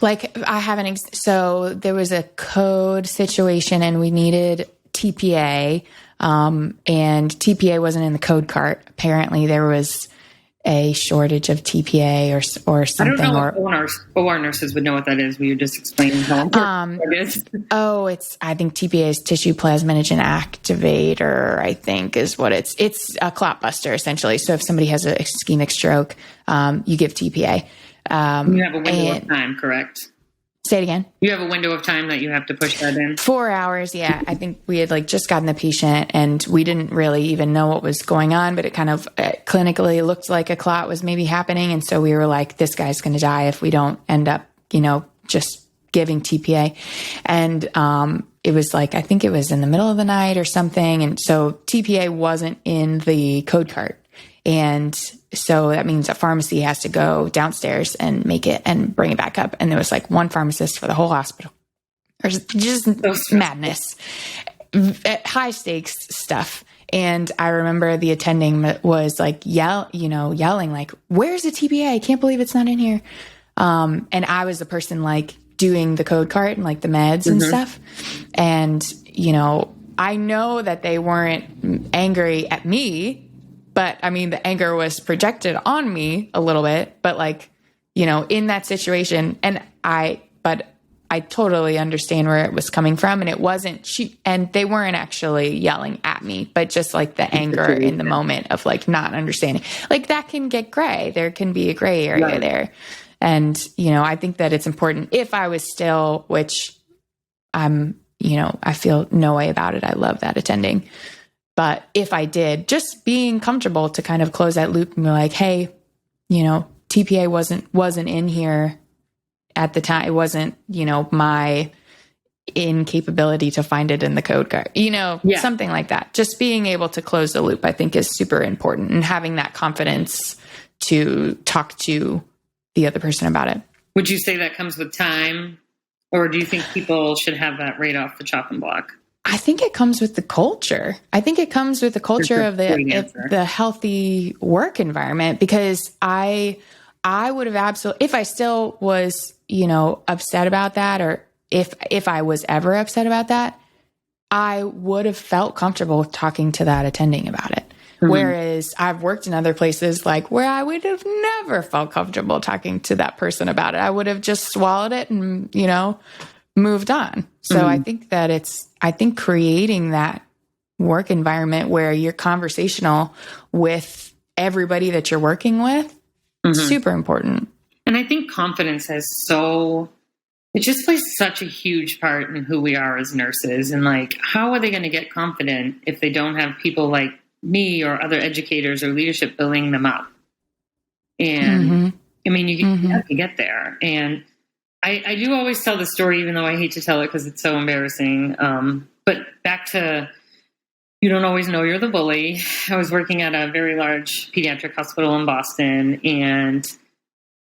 Like I have so there was a code situation and we needed TPA, and TPA wasn't in the code cart. Apparently there was a shortage of TPA or something.
I don't know if OR nurses would know what that is. Will you just explain how important that is?
I think TPA is tissue plasminogen activator, I think is what it's a clot buster essentially. So if somebody has a ischemic stroke, you give TPA.
You have a window of time, correct?
Say it again.
You have a window of time that you have to push that in?
4 hours, yeah. I think we had just gotten the patient and we didn't really even know what was going on, but it kind of clinically looked like a clot was maybe happening. And so we were like, this guy's going to die if we don't end up, just giving TPA. And it was I think it was in the middle of the night or something. And so TPA wasn't in the code cart. And so that means a pharmacy has to go downstairs and make it and bring it back up. And there was one pharmacist for the whole hospital. There's just madness, high stakes stuff. And I remember the attending was yelling like, where's the TPA? I can't believe it's not in here. And I was the person doing the code cart and the meds and stuff. And, I know that they weren't angry at me, but I mean, the anger was projected on me a little bit, but in that situation, but I totally understand where it was coming from. And it wasn't, and they weren't actually yelling at me, but just the anger in the moment of not understanding, that can get gray. There can be a gray area there. And, I think that it's important if I was still, which I'm, I feel no way about it. I love that attending. But if I did, just being comfortable to kind of close that loop and be like, hey, TPA wasn't in here at the time. It wasn't, my incapability to find it in the code card, something like that. Just being able to close the loop, I think, is super important, and having that confidence to talk to the other person about it.
Would you say that comes with time, or do you think people should have that right off the chopping block?
I think it comes with the culture. I think it comes with the culture of the healthy work environment, because I would have absolutely, if I still was, upset about that, or if I was ever upset about that, I would have felt comfortable talking to that attending about it. Mm-hmm. Whereas I've worked in other places where I would have never felt comfortable talking to that person about it. I would have just swallowed it and, moved on. So mm-hmm. I think creating that work environment where you're conversational with everybody that you're working with, mm-hmm. super important.
And I think confidence it just plays such a huge part in who we are as nurses. And how are they going to get confident if they don't have people like me or other educators or leadership building them up? And
mm-hmm.
I mean, you have to get there. And I do always tell the story, even though I hate to tell it because it's so embarrassing. But back to, you don't always know you're the bully. I was working at a very large pediatric hospital in Boston, and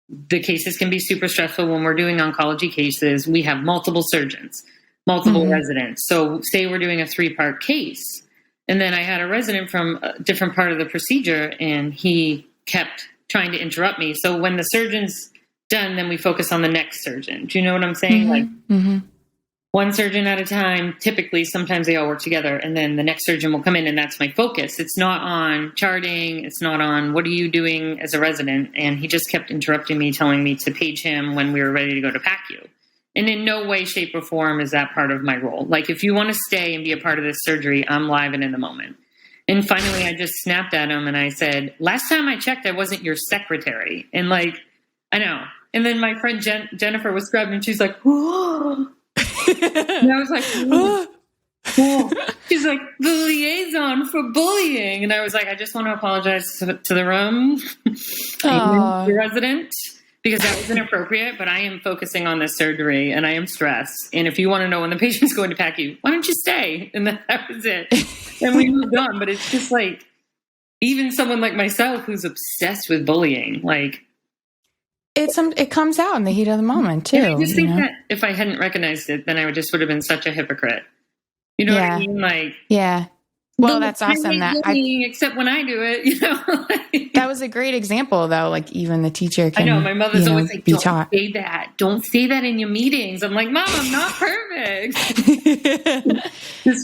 the cases can be super stressful when we're doing oncology cases. We have multiple surgeons, multiple mm-hmm. residents. So say we're doing a 3-part case. And then I had a resident from a different part of the procedure, and he kept trying to interrupt me. So when the surgeon's done, then we focus on the next surgeon. Do you know what I'm saying?
Mm-hmm. Mm-hmm.
One surgeon at a time, typically, sometimes they all work together, and then the next surgeon will come in, and that's my focus. It's not on charting. It's not on what are you doing as a resident. And he just kept interrupting me, telling me to page him when we were ready to go to PACU. And in no way, shape, or form is that part of my role. If you want to stay and be a part of this surgery, I'm live and in the moment. And finally, I just snapped at him and I said, last time I checked, I wasn't your secretary. And I know. And then my friend Jennifer was scrubbing, and she's like, whoa. And I was like, whoa. She's like, the liaison for bullying. And I was like, I just want to apologize to the room, the resident, because that was inappropriate, but I am focusing on this surgery and I am stressed. And if you want to know when the patient's going to PACU, why don't you stay? And that was it. And we moved on. But it's just even someone like myself who's obsessed with bullying,
it comes out in the heat of the moment too.
I just think that if I hadn't recognized it, then I would have been such a hypocrite. You know what I mean?
Yeah. Well, that's awesome.
Except when I do it,
that was a great example, though. Even the teacher can.
I know my mother's always like, "Don't say that. Don't say that in your meetings." I'm like, "Mom, I'm not perfect."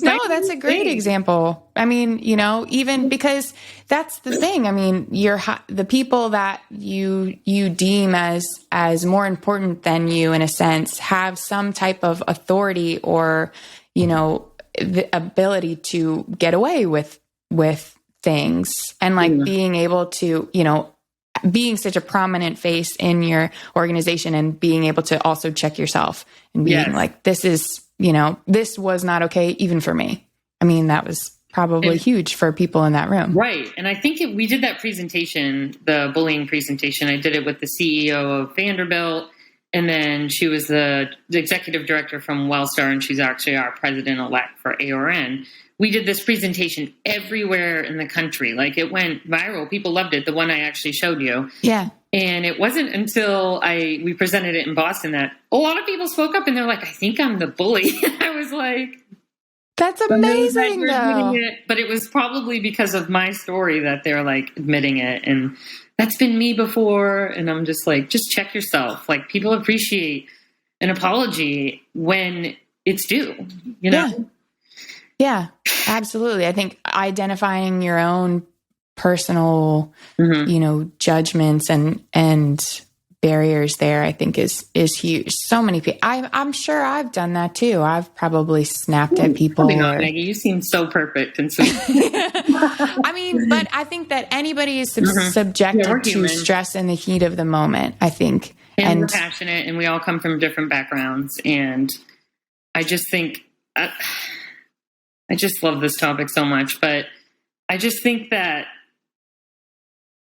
No, that's a great example. I mean, even because that's the thing. I mean, the people that you deem as more important than you, in a sense, have some type of authority or, the ability to get away with things, and being able to, being such a prominent face in your organization, and being able to also check yourself and being this is, this was not okay, even for me. I mean, that was probably huge for people in that room.
Right. And I think we did that presentation, the bullying presentation. I did it with the CEO of Vanderbilt. And then she was the executive director from Wellstar, and she's actually our president-elect for AORN. We did this presentation everywhere in the country. It went viral. People loved it, the one I actually showed you.
Yeah.
And it wasn't until we presented it in Boston that a lot of people spoke up, and they're like, I think I'm the bully. I was like...
That's amazing, though.
But it was probably because of my story that they're admitting it. And that's been me before. And I'm just just check yourself. People appreciate an apology when it's due,
Yeah, absolutely. I think identifying your own personal, mm-hmm. Judgments and barriers there, I think is huge. So many people, I'm sure I've done that too. I've probably snapped at people.
Maggie, you seem so perfect and sweet.
I mean, but I think that anybody is subjected to stress in the heat of the moment, I think.
And we're passionate, and we all come from different backgrounds. And I just think, I just love this topic so much, but I just think that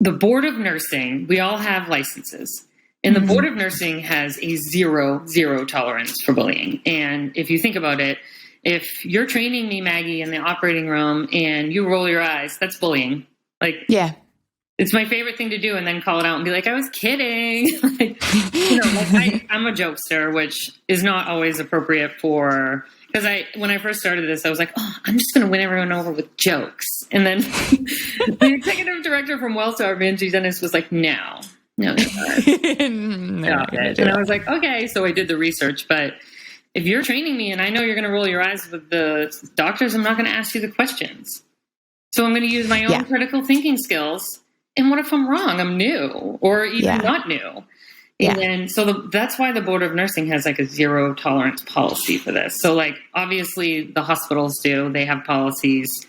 the Board of Nursing, we all have licenses. And the Board of Nursing has a zero tolerance for bullying. And if you think about it, if you're training me, Maggie, in the operating room and you roll your eyes, that's bullying.
Yeah.
it's my favorite thing to do, and then call it out and be like, I was kidding. I'm a jokester, which is not always appropriate because when I first started this, I was like, oh, I'm just going to win everyone over with jokes. And then the executive director from Wellstar, Vanjie Dennis, was like, no. And I was like, okay. So I did the research, but if you're training me and I know you're going to roll your eyes with the doctors, I'm not going to ask you the questions. So I'm going to use my own critical thinking skills. And what if I'm wrong? I'm new or even not new. And then, that's why the Board of Nursing has like a zero tolerance policy for this. So like, obviously the hospitals they have policies.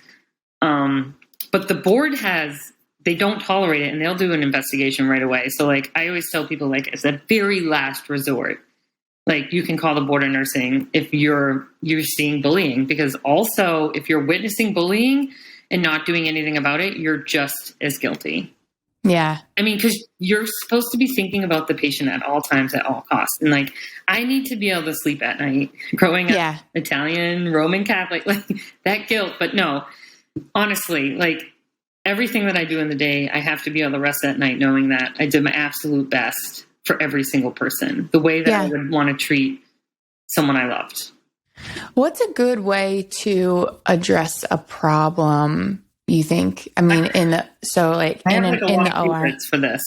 But the board they don't tolerate it and they'll do an investigation right away. So like, I always tell people like, it's a very last resort. Like you can call the Board of Nursing if you're seeing bullying, because also if you're witnessing bullying and not doing anything about it, you're just as guilty.
Yeah.
I mean, because you're supposed to be thinking about the patient at all times, at all costs. And like, I need to be able to sleep at night. Growing up Italian, Roman Catholic, like that guilt. But no, honestly, like everything that I do in the day, I have to be able to rest at night knowing that I did my absolute best for every single person, the way that I would want to treat someone I loved.
What's a good way to address a problem, you think? I mean, in the OR
for this,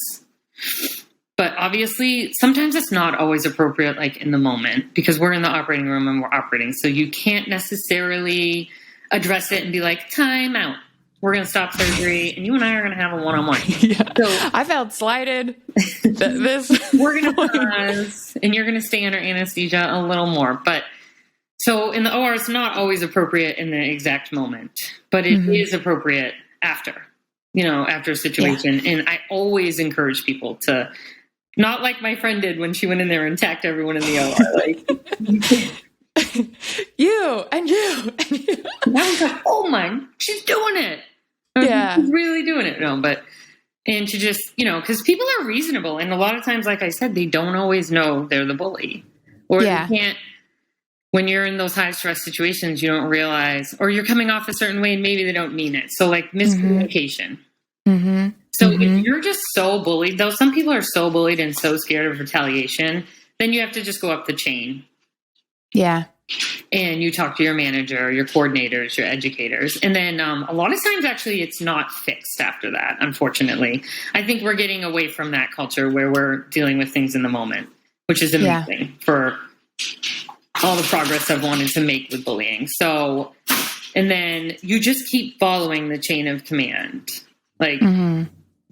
but obviously sometimes it's not always appropriate, like in the moment, because we're in the operating room and we're operating. So you can't necessarily address it and be like, time out. We're going to stop surgery and you and I are going to have a one-on-one. So
I felt slighted.
We're going to pause and you're going to stay under anesthesia a little more. But so in the OR, it's not always appropriate in the exact moment, but it is appropriate after a situation. Yeah. And I always encourage people to, not like my friend did when she went in there and attacked everyone in the OR. Like,
you and you.
And I was like, oh my, she's doing it.
Yeah.
She's really doing it. No, and to just, because people are reasonable. And a lot of times, like I said, they don't always know they're the bully. Or they can't, when you're in those high stress situations, you don't realize, or you're coming off a certain way and maybe they don't mean it. So like miscommunication.
Mm-hmm.
So if you're just so bullied, though some people are so bullied and so scared of retaliation, then you have to just go up the chain.
Yeah.
And you talk to your manager, your coordinators, your educators. And then a lot of times, actually, it's not fixed after that, unfortunately. I think we're getting away from that culture where we're dealing with things in the moment, which is amazing for all the progress I've wanted to make with bullying. So, and then you just keep following the chain of command. Like,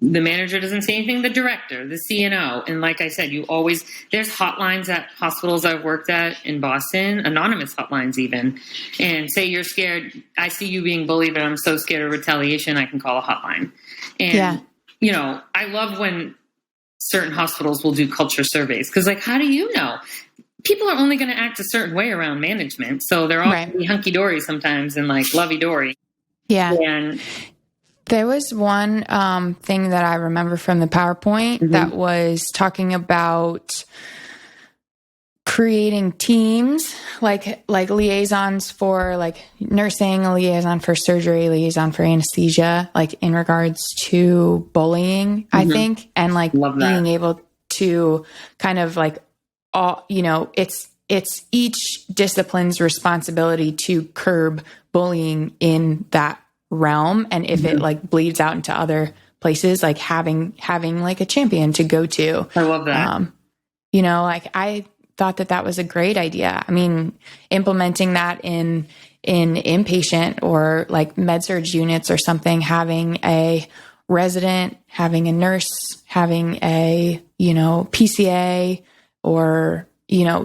the manager doesn't say anything, the director, the CNO. And like I said, there's hotlines at hospitals I've worked at in Boston, anonymous hotlines even, and say you're scared. I see you being bullied, but I'm so scared of retaliation, I can call a hotline. And, I love when certain hospitals will do culture surveys. Cause like, how do you know? People are only going to act a certain way around management. So they're all going to be hunky-dory sometimes and like lovey-dory.
Yeah.
And
there was one thing that I remember from the PowerPoint that was talking about creating teams, like liaisons for like nursing, a liaison for surgery, liaison for anesthesia, like in regards to bullying, I think, and like being able to kind of like it's each discipline's responsibility to curb bullying in that realm. And if it like bleeds out into other places, like having like a champion to go to.
I love that.
Like I thought that was a great idea. I mean, implementing that in inpatient or like med-surg units or something, having a resident, having a nurse, having a, PCA or,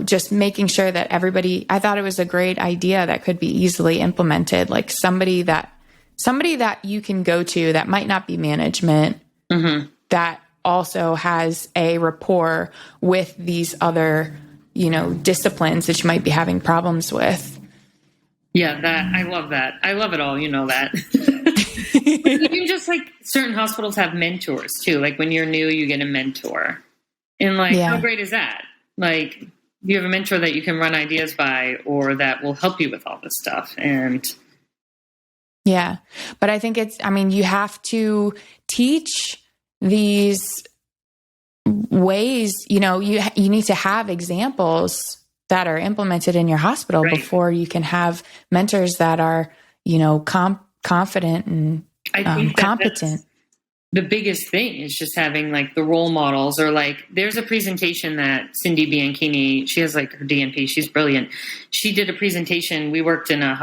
just making sure that everybody, I thought it was a great idea that could be easily implemented. Like somebody that you can go to that might not be management, that also has a rapport with these other, disciplines that you might be having problems with.
Yeah, I love that. I love it all. That. Even just like certain hospitals have mentors too. Like when you're new, you get a mentor. And like, how great is that? Like you have a mentor that you can run ideas by or that will help you with all this stuff. And
yeah. But I think you have to teach these ways, you need to have examples that are implemented in your hospital before you can have mentors that are, confident and competent.
The biggest thing is just having like the role models, or like there's a presentation that Cindy Bianchini, she has like her DNP, she's brilliant. She did a presentation. We worked in a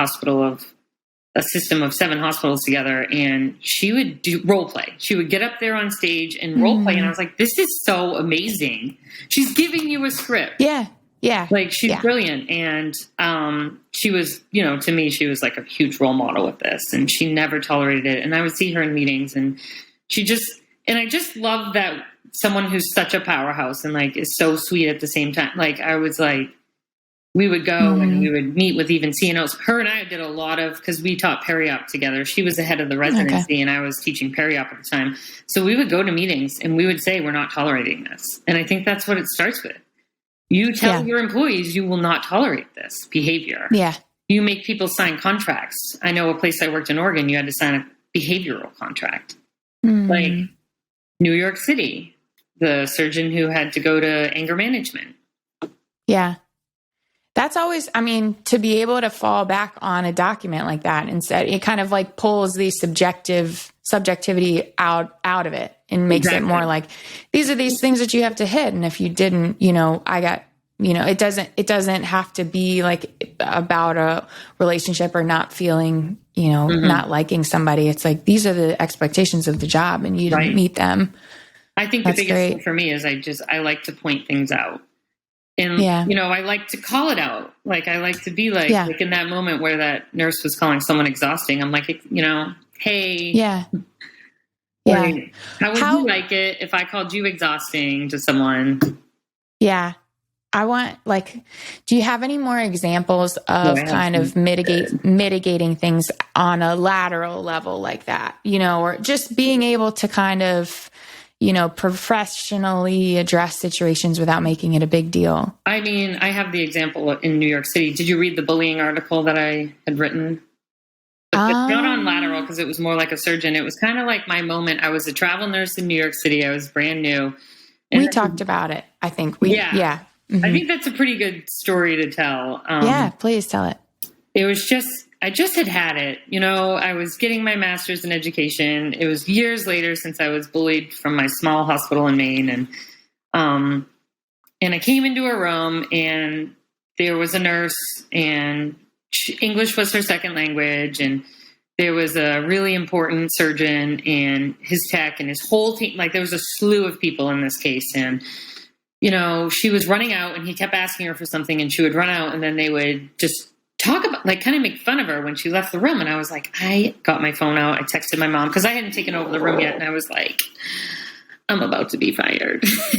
system of 7 hospitals together, and she would do role play. She would get up there on stage and role play. And I was like, this is so amazing. She's giving you a script.
Yeah. Yeah.
Like she's brilliant. And she was, to me, she was like a huge role model with this, and she never tolerated it. And I would see her in meetings, and I just love that someone who's such a powerhouse and like is so sweet at the same time. Like I was like, we would go and we would meet with even CNOs. Her and I did a lot of, because we taught peri-op together. She was the head of the residency and I was teaching peri-op at the time. So we would go to meetings and we would say, we're not tolerating this. And I think that's what it starts with. You tell your employees you will not tolerate this behavior.
Yeah.
You make people sign contracts. I know a place I worked in Oregon, you had to sign a behavioral contract. Like New York City, the surgeon who had to go to anger management. Yeah.
That's always, to be able to fall back on a document like that instead, it kind of like pulls the subjectivity out of it and makes it more like, these are these things that you have to hit. And if you didn't, it doesn't have to be like about a relationship or not feeling, not liking somebody. It's like, these are the expectations of the job and you didn't meet them.
I think the biggest thing for me is I like to point things out. And, I like to call it out. Like, I like to be like in that moment where that nurse was calling someone exhausting, I'm like, hey.
Yeah.
Like, how would you like it if I called you exhausting to someone?
Yeah. I want, do you have any more examples of kind of mitigating things on a lateral level like that, or just being able to kind of, professionally address situations without making it a big deal?
I have the example in New York City. Did you read the bullying article that I had written? But not on lateral, because it was more like a surgeon. It was kind of like my moment. I was a travel nurse in New York City. I was brand new.
And we talked about it, I think. Mm-hmm.
I think that's a pretty good story to tell.
Please tell it.
It was I just had it. I was getting my master's in education. It was years later since I was bullied from my small hospital in Maine. And I came into a room and there was a nurse and English was her second language. And there was a really important surgeon and his tech and his whole team. Like there was a slew of people in this case. And, she was running out and he kept asking her for something and she would run out and then they would just talk about, kind of make fun of her when she left the room. And I was like, I got my phone out. I texted my mom because I hadn't taken over the room yet. And I was like, I'm about to be fired. She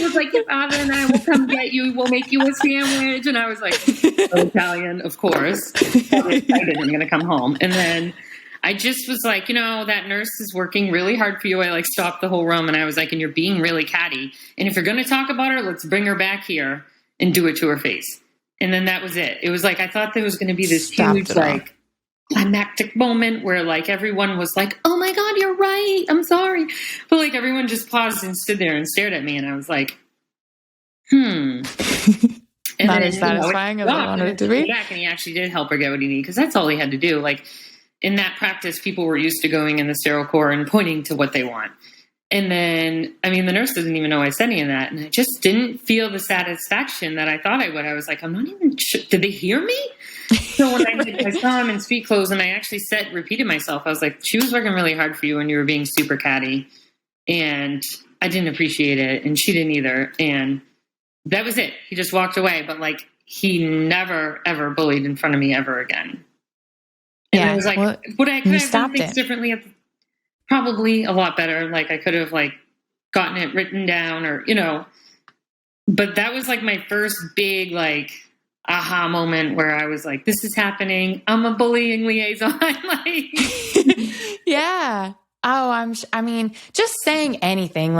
was like, your father and I will come get you. We'll make you a sandwich. And I was like, Italian, of course. I was excited. I'm going to come home. And then I just was like, that nurse is working really hard for you. I stopped the whole room and I was like, and you're being really catty. And if you're going to talk about her, let's bring her back here and do it to her face. And then that was it. It was like, I thought there was going to be this huge, climactic moment where everyone was like, oh my God, you're right. I'm sorry. But everyone just paused and stood there and stared at me. And I was like, And
not as satisfying as I wanted it to be.
Back and he actually did help her get what he needed because that's all he had to do. In that practice, people were used to going in the sterile core and pointing to what they want. And then, the nurse doesn't even know I said any of that. And I just didn't feel the satisfaction that I thought I would. I was like, I'm not even sure. Did they hear me? So when I saw him in street clothes and I actually repeated myself, I was like, she was working really hard for you and you were being super catty. And I didn't appreciate it. And she didn't either. And that was it. He just walked away. But he never, ever bullied in front of me ever again. And I was like, would I could have done things differently? Probably a lot better. I could have gotten it written down or, but that was my first big aha moment where I was like, this is happening. I'm a bullying liaison.
Yeah. Oh, just saying anything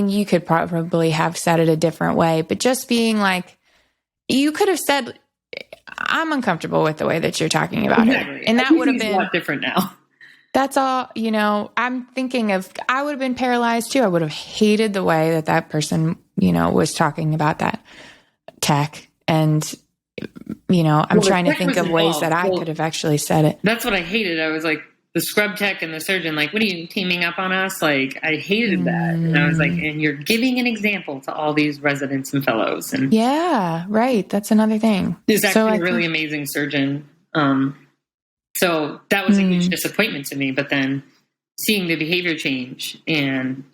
you could probably have said it a different way, but just being you could have said, I'm uncomfortable with the way that you're talking about it. And that would have been
a lot different now.
That's all, I'm thinking of, I would have been paralyzed too. I would have hated the way that person, was talking about that tech. And, I'm trying to think of ways that I could have actually said it.
That's what I hated. I was like, the scrub tech and the surgeon, like, what are you teaming up on us? Like, I hated that. And I was like, and you're giving an example to all these residents and fellows. And
yeah, right. That's another thing.
He's actually a really amazing surgeon. So that was a huge disappointment to me. But then seeing the behavior change, and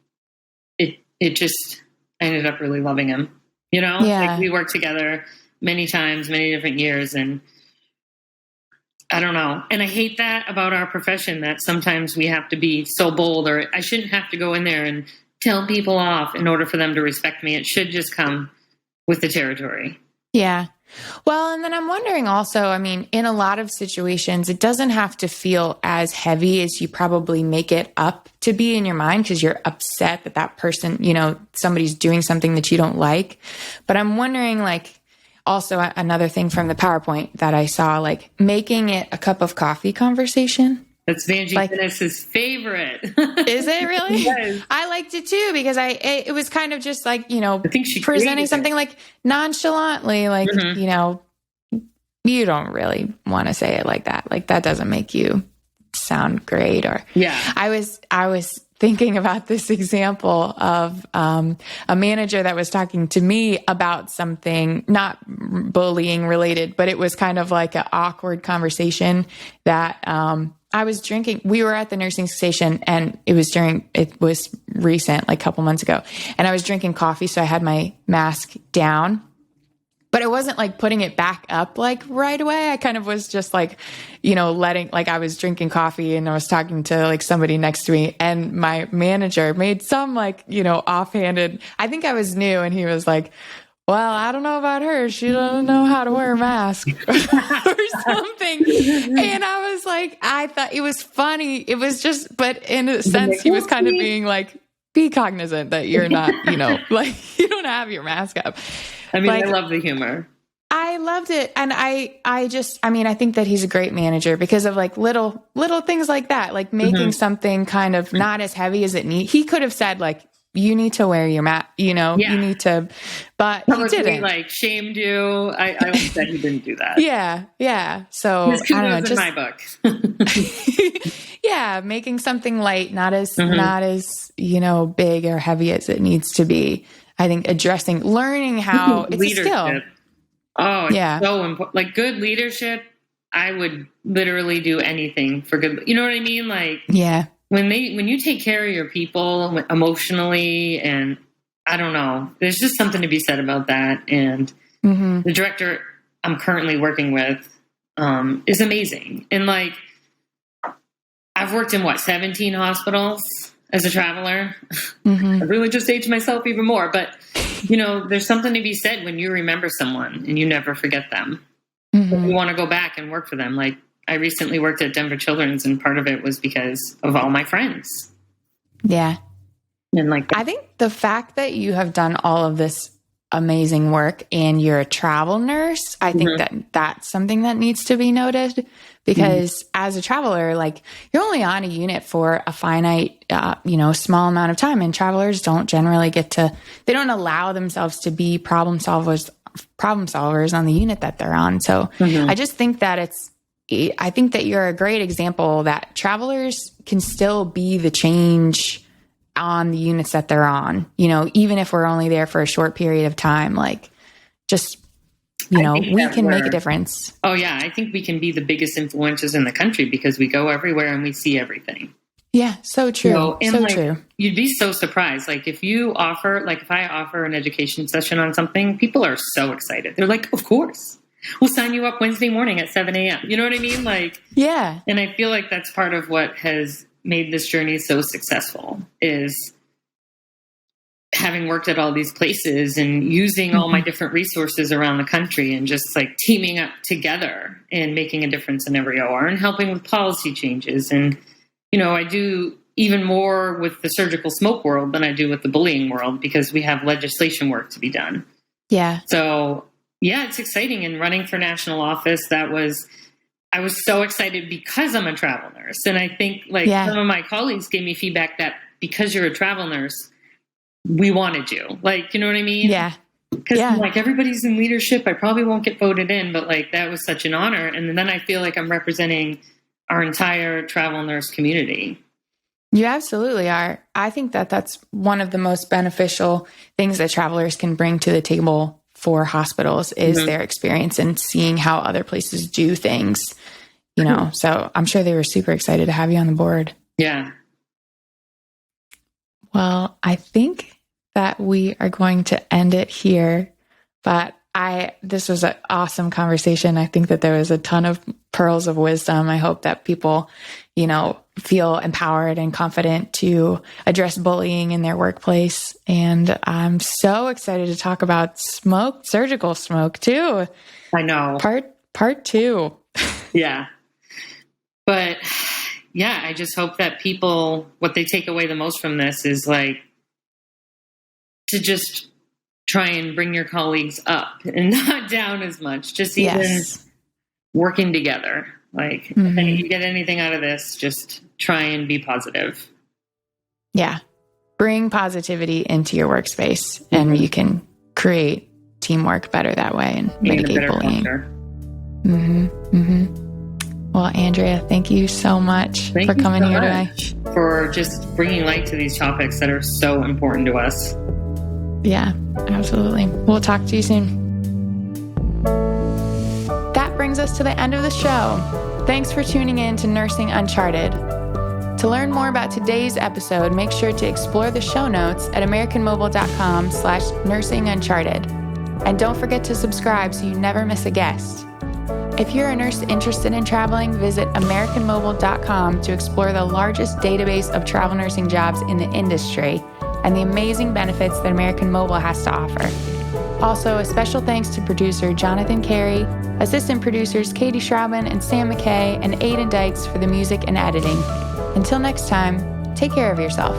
it just, I ended up really loving him. Like we worked together many times, many different years, and I don't know. And I hate that about our profession, that sometimes we have to be so bold, or I shouldn't have to go in there and tell people off in order for them to respect me. It should just come with the territory.
Yeah. Well, and then I'm wondering also, I mean, in a lot of situations, it doesn't have to feel as heavy as you probably make it up to be in your mind, because you're upset that person, somebody's doing something that you don't like. But I'm wondering, like, also another thing from the PowerPoint that I saw, like making it a cup of coffee conversation.
That's Vanjie Dennis's favorite.
Is it really?
Yes.
I liked it too, because it was kind of just like,
I think she
presenting something like nonchalantly, like, you don't really want to say it like that. Like that doesn't make you sound great. Or I was thinking about this example of a manager that was talking to me about something not bullying related, but it was kind of like an awkward conversation that I was drinking. We were at the nursing station, and it was recent, like a couple months ago, and I was drinking coffee, so I had my mask down. But it wasn't like putting it back up like right away. I kind of was just like, letting, like I was drinking coffee and I was talking to like somebody next to me, and my manager made some like, offhanded, I think I was new, and he was like, well, I don't know about her. She doesn't know how to wear a mask or something. And I was like, I thought it was funny. It was just, but in a sense, he was kind of being like, be cognizant that you're not, like you don't have your mask up.
I mean, I love the humor.
I loved it. And I think that he's a great manager because of like little things like that, like making something kind of not as heavy as it needs. He could have said like, you need to wear your mask, you need to, but he didn't.
Like shamed you. I like that he didn't do that.
Yeah. So
his
I don't know,
just in my book.
Yeah. Making something light, not as, big or heavy as it needs to be. I think learning how it's
leadership.
A skill.
Oh, it's so important. Like good leadership, I would literally do anything for good. You know what I mean? Like, when you take care of your people emotionally, and I don't know, there's just something to be said about that. And the director I'm currently working with is amazing. And like, I've worked in 17 hospitals as a traveler. I really just aged myself even more, but there's something to be said when you remember someone and you never forget them. You want to go back and work for them. Like I recently worked at Denver Children's, and part of it was because of all my friends. Yeah. And like,
I think the fact that you have done all of this amazing work and you're a travel nurse, I think that's something that needs to be noted, because as a traveler, like you're only on a unit for a finite, small amount of time, and travelers don't generally they don't allow themselves to be problem solvers on the unit that they're on. So I just think that I think that you're a great example that travelers can still be the change on the units that they're on, even if we're only there for a short period of time, like just, we can make a difference.
Oh yeah. I think we can be the biggest influencers in the country because we go everywhere and we see everything.
Yeah. So true. True.
You'd be so surprised. Like if I offer an education session on something, people are so excited. They're like, of course. We'll sign you up Wednesday morning at 7 a.m. You know what I mean? Like,
yeah.
And I feel like that's part of what has made this journey so successful, is having worked at all these places and using all my different resources around the country and just like teaming up together and making a difference in every OR and helping with policy changes. And, I do even more with the surgical smoke world than I do with the bullying world, because we have legislation work to be done. Yeah. So yeah, it's exciting. And running for national office, I I was so excited because I'm a travel nurse. And I think some of my colleagues gave me feedback that because you're a travel nurse, we wanted you. Like, you know what I mean?
Yeah.
Because everybody's in leadership. I probably won't get voted in, but that was such an honor. And then I feel like I'm representing our entire travel nurse community.
You absolutely are. I think that that's one of the most beneficial things that travelers can bring to the table for hospitals is their experience and seeing how other places do things, so I'm sure they were super excited to have you on the board.
Yeah.
Well, I think that we are going to end it here, but this was an awesome conversation. I think that there was a ton of pearls of wisdom. I hope that people, feel empowered and confident to address bullying in their workplace. And I'm so excited to talk about surgical smoke too.
I know.
Part 2.
Yeah. But yeah, I just hope that people, what they take away the most from this is to just try and bring your colleagues up and not down as much. Just even working together. If you get anything out of this, just try and be positive.
Yeah. Bring positivity into your workspace and you can create teamwork better that way and mitigate bullying. Well, Andrea, thank you so much for coming here today.
For just bringing light to these topics that are so important to us.
Yeah, absolutely. We'll talk to you soon. That brings us to the end of the show. Thanks for tuning in to Nursing Uncharted. To learn more about today's episode, make sure to explore the show notes at americanmobile.com/nursinguncharted. And don't forget to subscribe so you never miss a guest. If you're a nurse interested in traveling, visit americanmobile.com to explore the largest database of travel nursing jobs in the industry and the amazing benefits that American Mobile has to offer. Also, a special thanks to producer Jonathan Carey, assistant producers Katie Schraubin and Sam McKay, and Aidan Dykes for the music and editing. Until next time, take care of yourself.